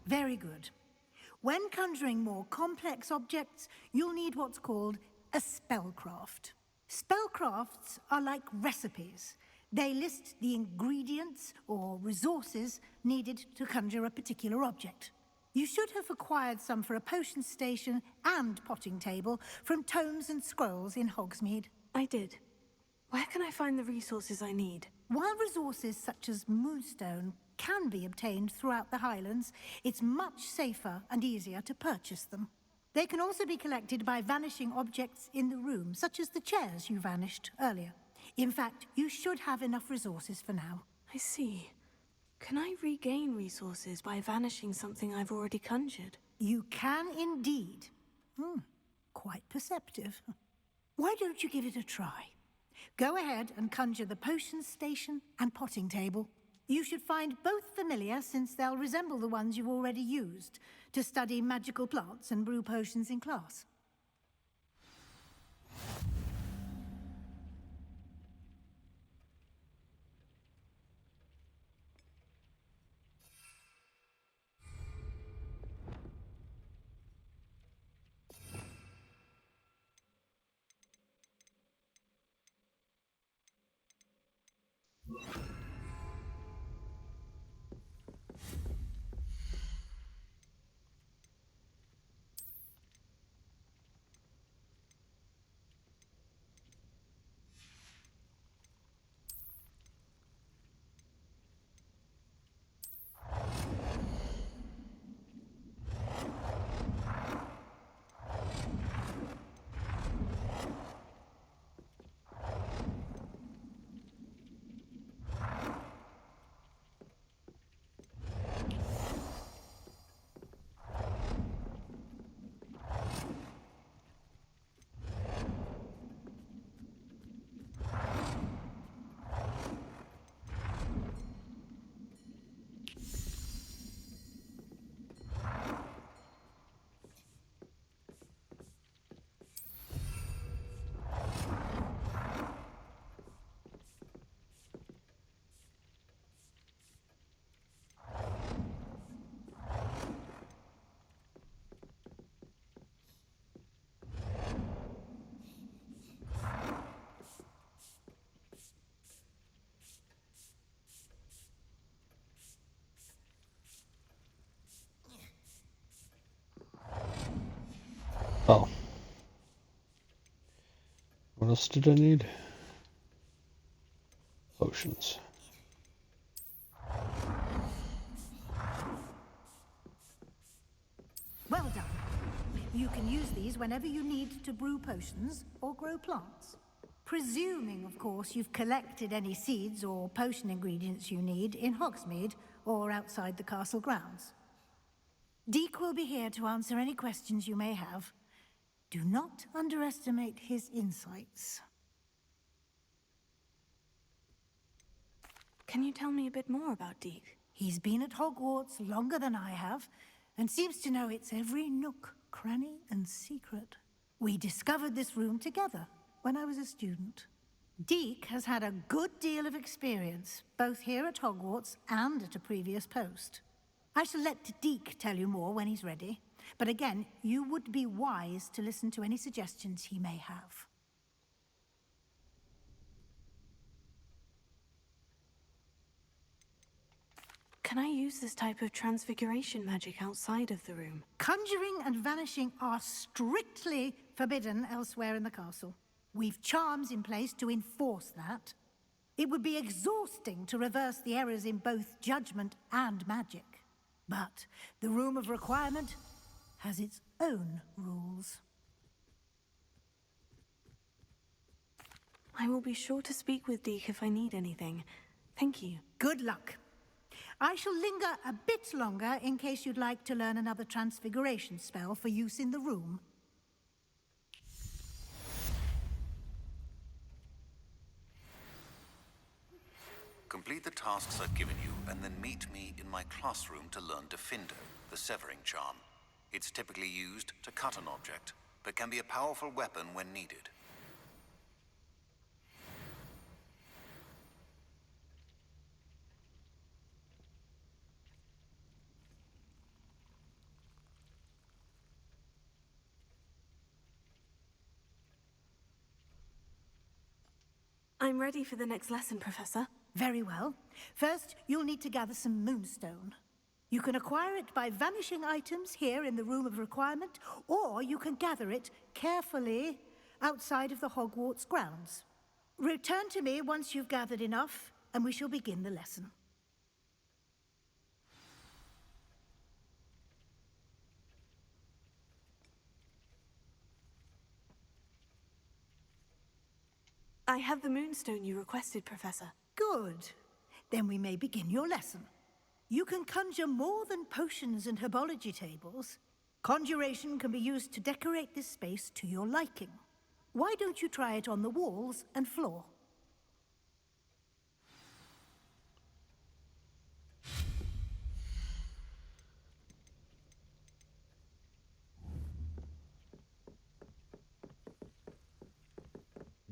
Very good. When conjuring more complex objects, you'll need what's called a spellcraft. Spellcrafts are like recipes. They list the ingredients or resources needed to conjure a particular object. You should have acquired some for a potion station and potting table from tomes and scrolls in Hogsmeade. I did. Where can I find the resources I need? While resources such as moonstone can be obtained throughout the Highlands, it's much safer and easier to purchase them. They can also be collected by vanishing objects in the room, such as the chairs you vanished earlier. In fact, you should have enough resources for now. I see. Can I regain resources by vanishing something I've already conjured? You can indeed. Quite perceptive. Why don't you give it a try? Go ahead and conjure the potion station and potting table. You should find both familiar, since they'll resemble the ones you've already used to study magical plants and brew potions in class. Oh. What else did I need? Potions. Well done. You can use these whenever you need to brew potions or grow plants. Presuming, of course, you've collected any seeds or potion ingredients you need in Hogsmeade or outside the castle grounds. Deek will be here to answer any questions you may have. Do not underestimate his insights. Can you tell me a bit more about Deek? He's been at Hogwarts longer than I have, and seems to know its every nook, cranny, and secret. We discovered this room together when I was a student. Deek has had a good deal of experience, both here at Hogwarts and at a previous post. I shall let Deek tell you more when he's ready, but again, you would be wise to listen to any suggestions he may have. Can I use this type of transfiguration magic outside of the room? Conjuring and vanishing are strictly forbidden elsewhere in the castle. We've charms in place to enforce that. It would be exhausting to reverse the errors in both judgment and magic. But the Room of Requirement has its own rules. I will be sure to speak with Deek if I need anything. Thank you. Good luck. I shall linger a bit longer in case you'd like to learn another transfiguration spell for use in the room. Complete the tasks I've given you, and then meet me in my classroom to learn Diffindo, the severing charm. It's typically used to cut an object, but can be a powerful weapon when needed. ready for the next lesson, Professor. Very well. First, you'll need to gather some moonstone. You can acquire it by vanishing items here in the Room of Requirement, or you can gather it carefully outside of the Hogwarts grounds. Return to me once you've gathered enough, and we shall begin the lesson. I have the moonstone you requested, Professor. Good. Then we may begin your lesson. You can conjure more than potions and herbology tables. Conjuration can be used to decorate this space to your liking. Why don't you try it on the walls and floor?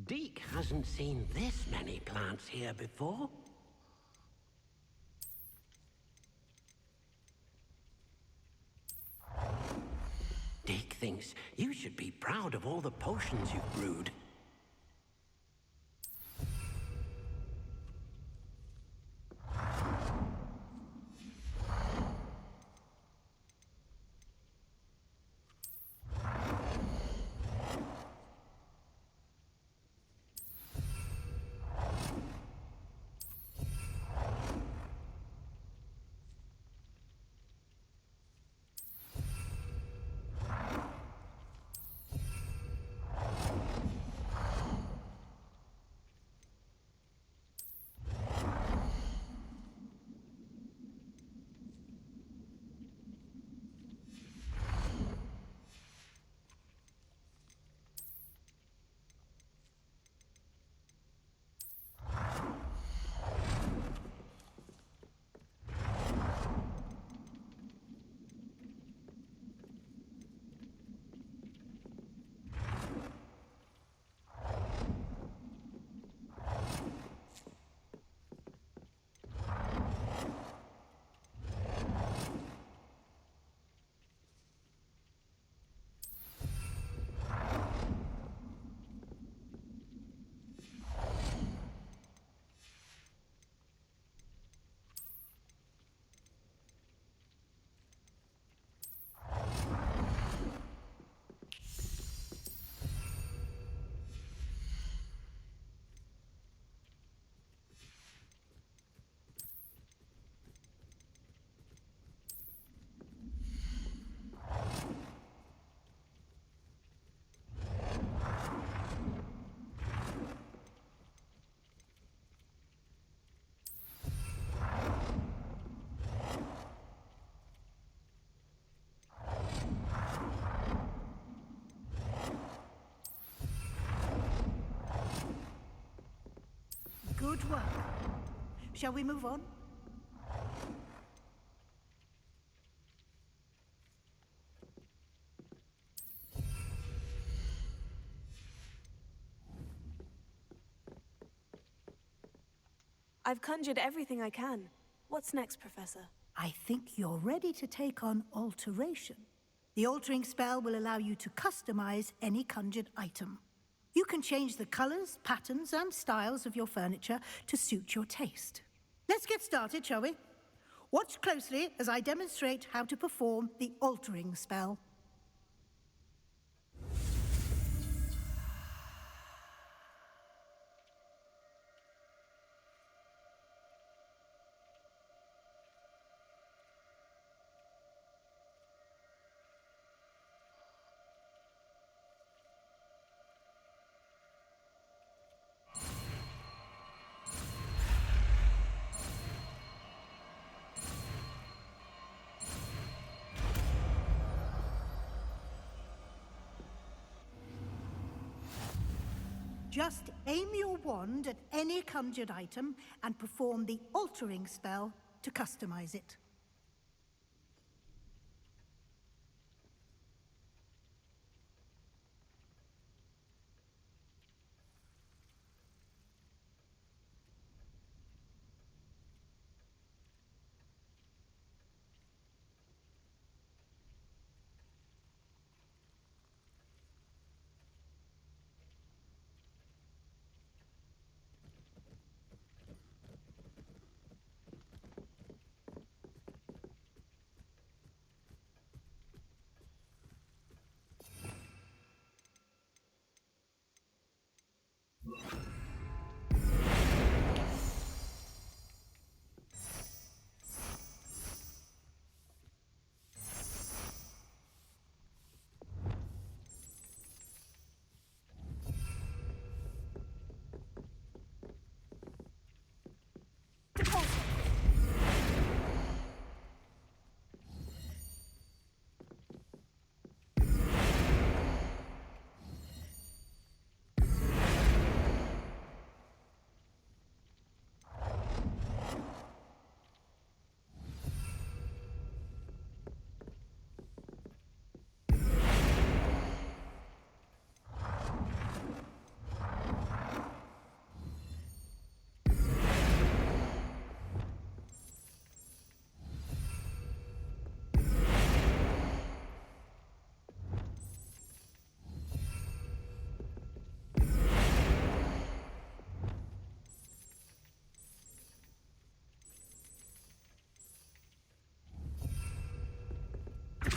Deke hasn't seen this many plants here before. Deke thinks you should be proud of all the potions you've brewed. Good work. Shall we move on? I've conjured everything I can. What's next, Professor? I think you're ready to take on alteration. The altering spell will allow you to customize any conjured item. You can change the colors, patterns, and styles of your furniture to suit your taste. Let's get started, shall we? Watch closely as I demonstrate how to perform the altering spell. Just aim your wand at any conjured item and perform the altering spell to customize it.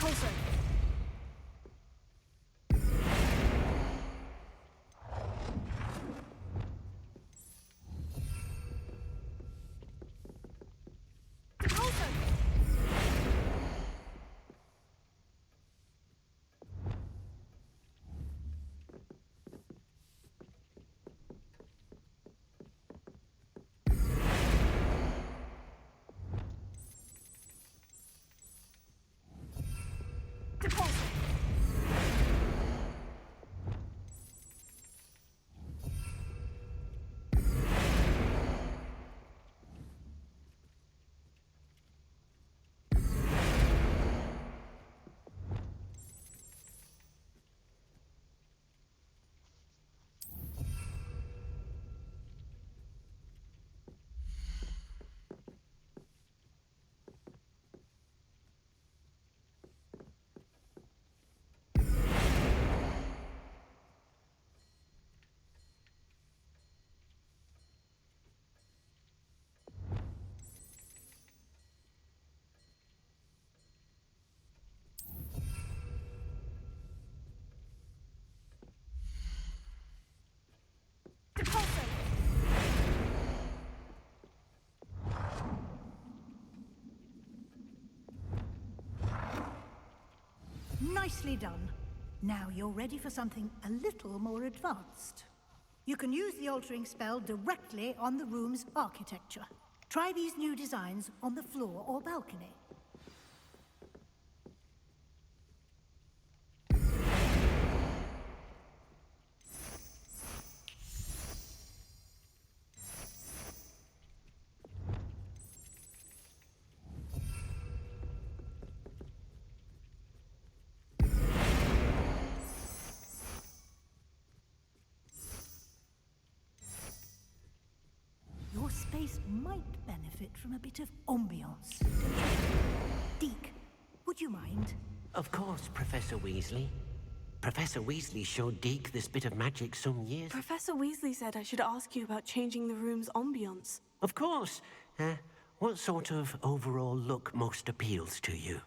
Closer. Nicely done. Now you're ready for something a little more advanced. You can use the altering spell directly on the room's architecture. Try these new designs on the floor or balcony. Your space might benefit from a bit of ambiance, don't you? Deke, would you mind? Of course, Professor Weasley. Professor Weasley showed Deke this bit of magic some years... Professor Weasley said I should ask you about changing the room's ambience. Of course. What sort of overall look most appeals to you?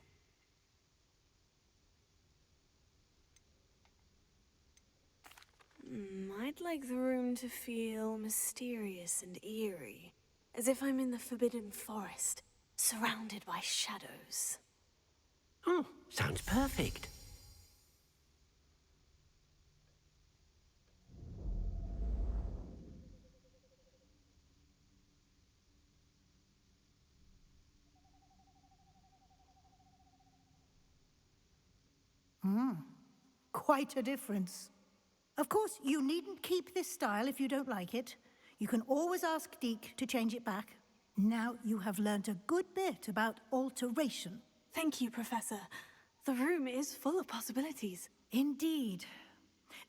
I'd like the room to feel mysterious and eerie, as if I'm in the Forbidden Forest, surrounded by shadows. Oh, sounds perfect. Quite a difference. Of course, you needn't keep this style if you don't like it. You can always ask Deke to change it back. Now you have learnt a good bit about alteration. Thank you, Professor. The room is full of possibilities. Indeed.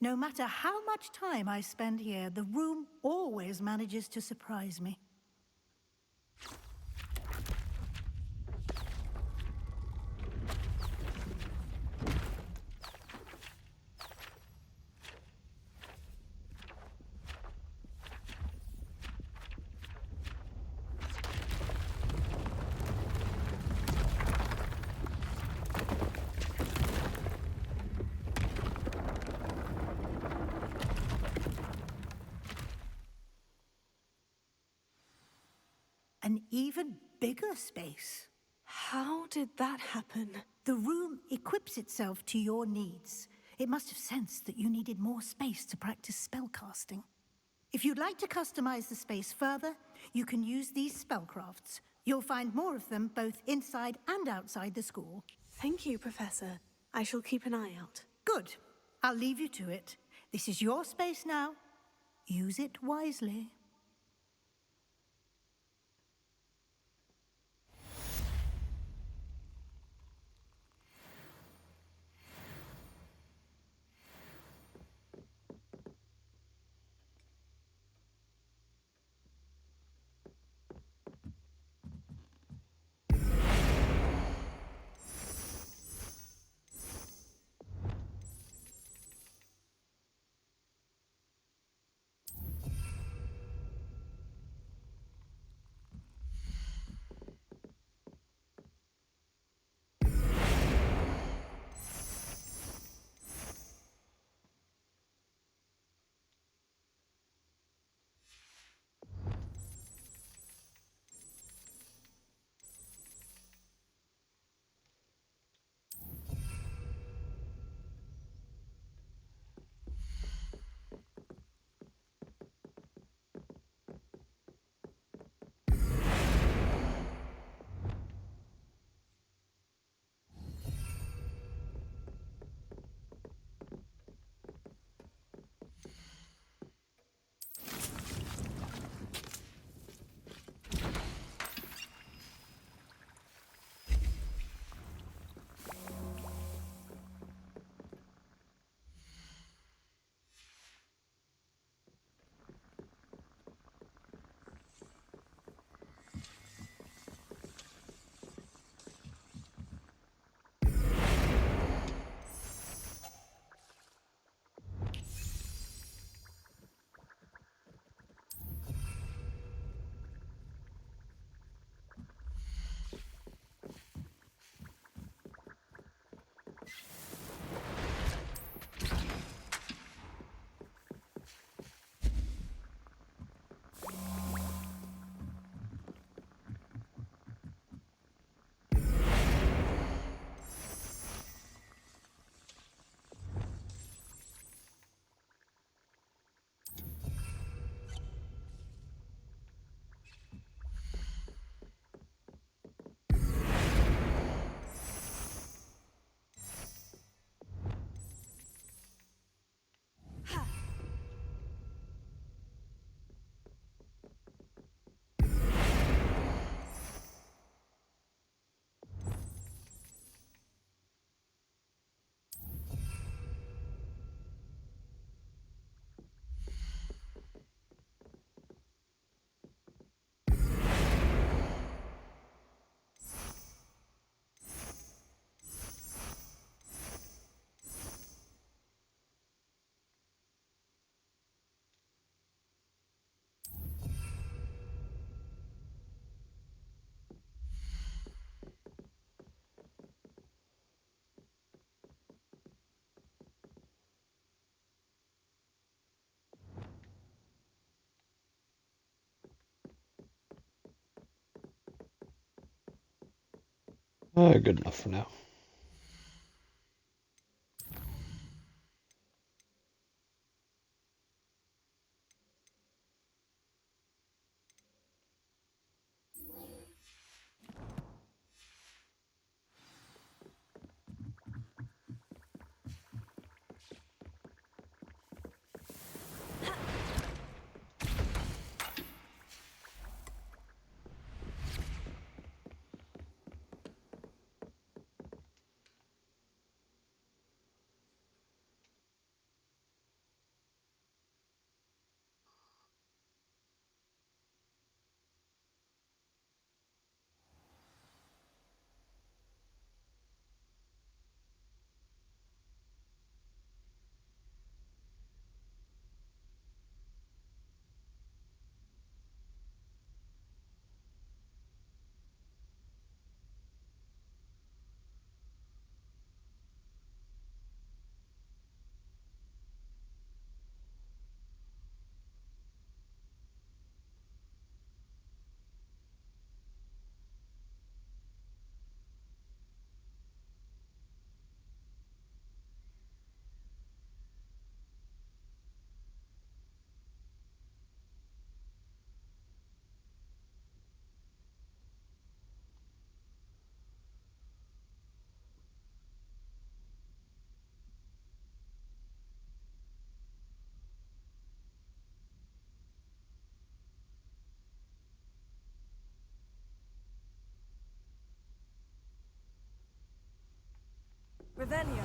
No matter how much time I spend here, the room always manages to surprise me. an even bigger space. How did that happen? The room equips itself to your needs. It must have sensed that you needed more space to practice spellcasting. If you'd like to customize the space further, you can use these spellcrafts. You'll find more of them both inside and outside the school. Thank you, Professor. I shall keep an eye out. Good. I'll leave you to it. This is your space now. Use it wisely. Good enough for now. Revelio.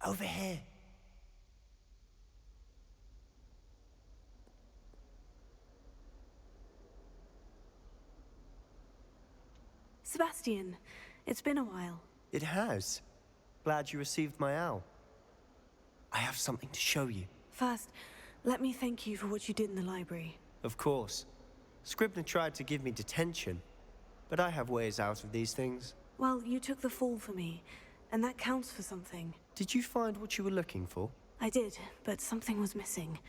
Over here. Sebastian, it's been a while. It has. Glad you received my owl. I have something to show you. First, let me thank you for what you did in the library. Of course. Scribner tried to give me detention, but I have ways out of these things. Well, you took the fall for me, and that counts for something. Did you find what you were looking for? I did, but something was missing.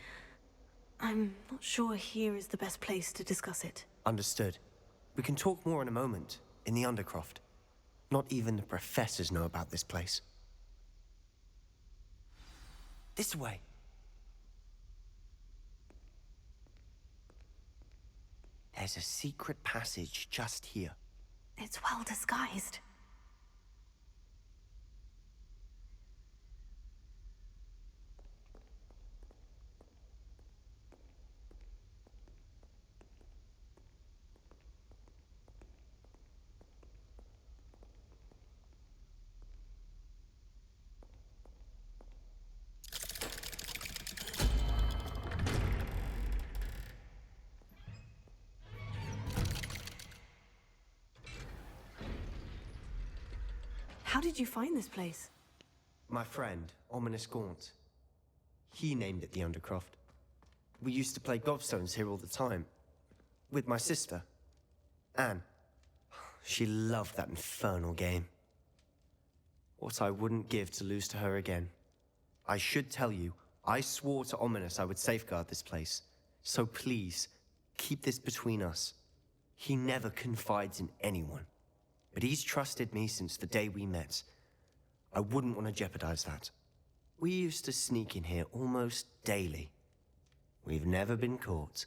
I'm not sure here is the best place to discuss it. Understood. We can talk more in a moment, in the Undercroft. Not even the professors know about this place. This way. There's a secret passage just here. It's well disguised. How did you find this place? My friend, Ominous Gaunt. He named it the Undercroft. We used to play gobstones here all the time. With my sister, Anne. She loved that infernal game. What I wouldn't give to lose to her again. I should tell you, I swore to Ominous I would safeguard this place. So please, keep this between us. He never confides in anyone. But he's trusted me since the day we met. I wouldn't want to jeopardize that. We used to sneak in here almost daily. We've never been caught.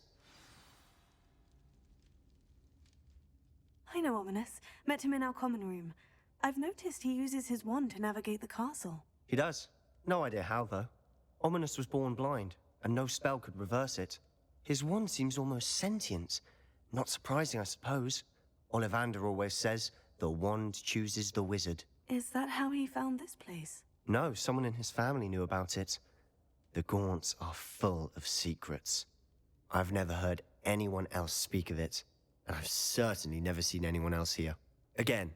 I know Ominous. Met him in our common room. I've noticed he uses his wand to navigate the castle. He does. No idea how, though. Ominous was born blind, and no spell could reverse it. His wand seems almost sentient. Not surprising, I suppose. Ollivander always says, the wand chooses the wizard. Is that how he found this place? No, someone in his family knew about it. The Gaunts are full of secrets. I've never heard anyone else speak of it, and I've certainly never seen anyone else here. Again,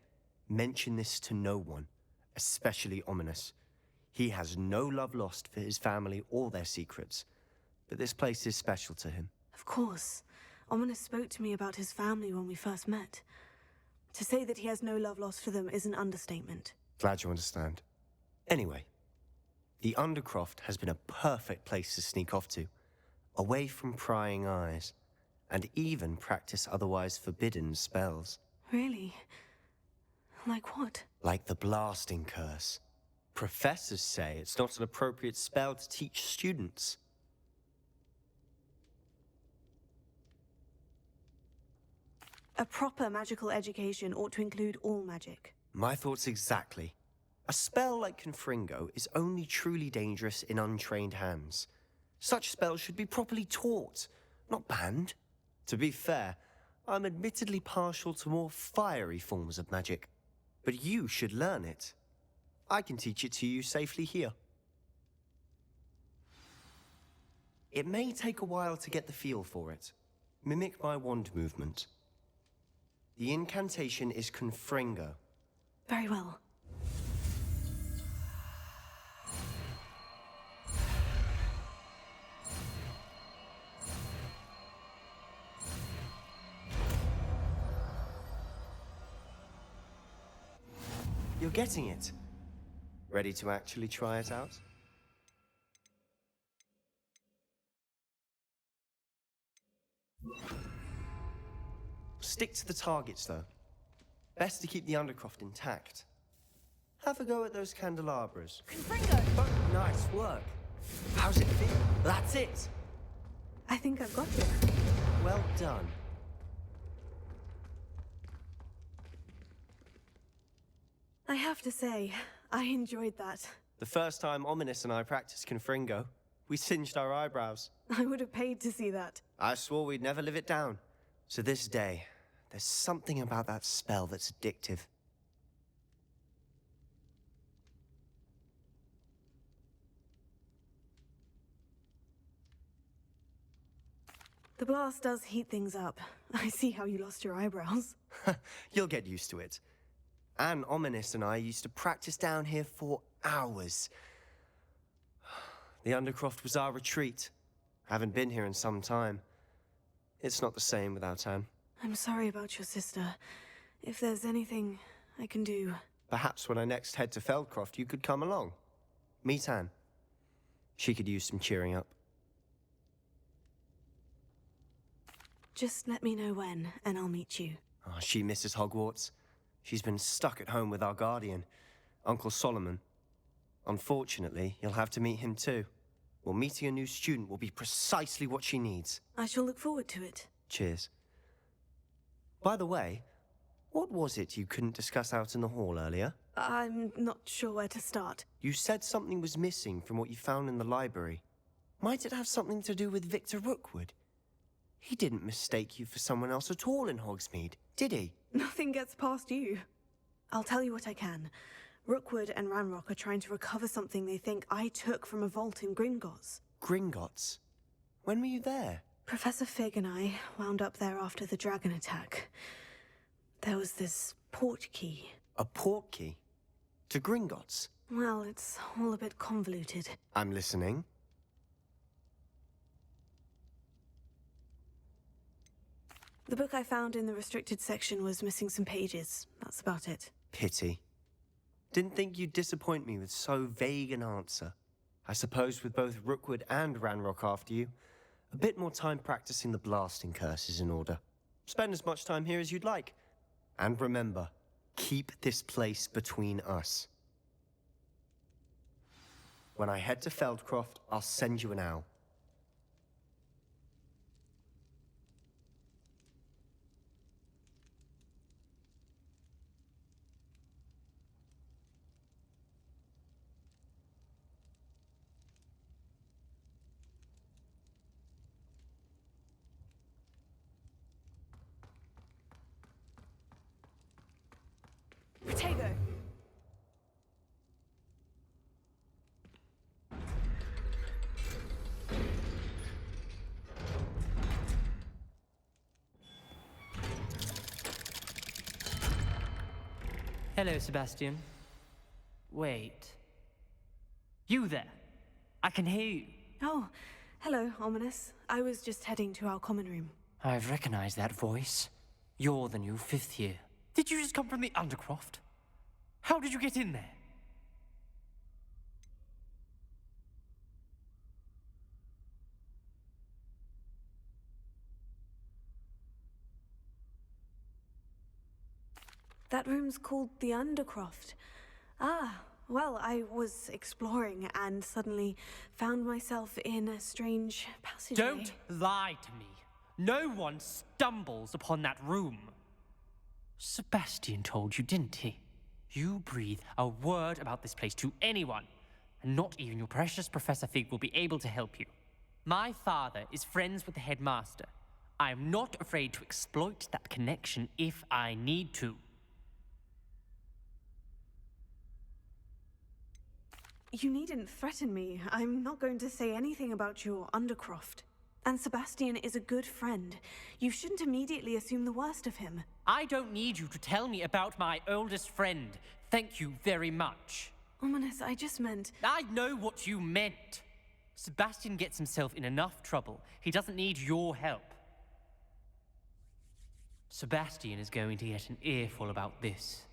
mention this to no one, especially Ominous. He has no love lost for his family or their secrets, but this place is special to him. Of course. Ominous spoke to me about his family when we first met. To say that he has no love lost for them is an understatement. Glad you understand. Anyway, the Undercroft has been a perfect place to sneak off to, away from prying eyes, and even practice otherwise forbidden spells. Really? Like what? Like the blasting curse. Professors say it's not an appropriate spell to teach students. A proper magical education ought to include all magic. My thoughts exactly. A spell like Confringo is only truly dangerous in untrained hands. Such spells should be properly taught, not banned. To be fair, I'm admittedly partial to more fiery forms of magic. But you should learn it. I can teach it to you safely here. It may take a while to get the feel for it. Mimic my wand movement. The incantation is Confringo. Very well. You're getting it. Ready to actually try it out? Stick to the targets, though. Best to keep the Undercroft intact. Have a go at those candelabras. Confringo! Oh, nice work. How's it feel? That's it! I think I've got it. Well done. I have to say, I enjoyed that. The first time Ominous and I practiced Confringo, we singed our eyebrows. I would have paid to see that. I swore we'd never live it down. So this day, there's something about that spell that's addictive. The blast does heat things up. I see how you lost your eyebrows. You'll get used to it. Anne, Ominous and I used to practice down here for hours. The Undercroft was our retreat. Haven't been here in some time. It's not the same without Anne. I'm sorry about your sister. If there's anything I can do... Perhaps when I next head to Feldcroft, you could come along. Meet Anne. She could use some cheering up. Just let me know when, and I'll meet you. Oh, she misses Hogwarts. She's been stuck at home with our guardian, Uncle Solomon. Unfortunately, you'll have to meet him too. Well, meeting a new student will be precisely what she needs. I shall look forward to it. Cheers. By the way, what was it you couldn't discuss out in the hall earlier? I'm not sure where to start. You said something was missing from what you found in the library. Might it have something to do with Victor Rookwood? He didn't mistake you for someone else at all in Hogsmeade, did he? Nothing gets past you. I'll tell you what I can. Rookwood and Ranrock are trying to recover something they think I took from a vault in Gringotts. Gringotts? When were you there? Professor Fig and I wound up there after the dragon attack. There was this port key. A port key? To Gringotts? Well, it's all a bit convoluted. I'm listening. The book I found in the restricted section was missing some pages. That's about it. Pity. Didn't think you'd disappoint me with so vague an answer. I suppose with both Rookwood and Ranrock after you, a bit more time practicing the blasting curse is in order. Spend as much time here as you'd like. And remember, keep this place between us. When I head to Feldcroft, I'll send you an owl. Protego! Hello, Sebastian. Wait. You there? I can hear you. Oh, hello, Ominous. I was just heading to our common room. I've recognized that voice. You're the new 5th year. Did you just come from the Undercroft? How did you get in there? That room's called the Undercroft. Ah, well, I was exploring and suddenly found myself in a strange passageway. Don't lie to me. No one stumbles upon that room. Sebastian told you, didn't he? You breathe a word about this place to anyone, and not even your precious Professor Fig will be able to help you. My father is friends with the headmaster. I am not afraid to exploit that connection if I need to. You needn't threaten me. I'm not going to say anything about your Undercroft. And Sebastian is a good friend. You shouldn't immediately assume the worst of him. I don't need you to tell me about my oldest friend. Thank you very much. Ominous, I just meant... I know what you meant. Sebastian gets himself in enough trouble. He doesn't need your help. Sebastian is going to get an earful about this.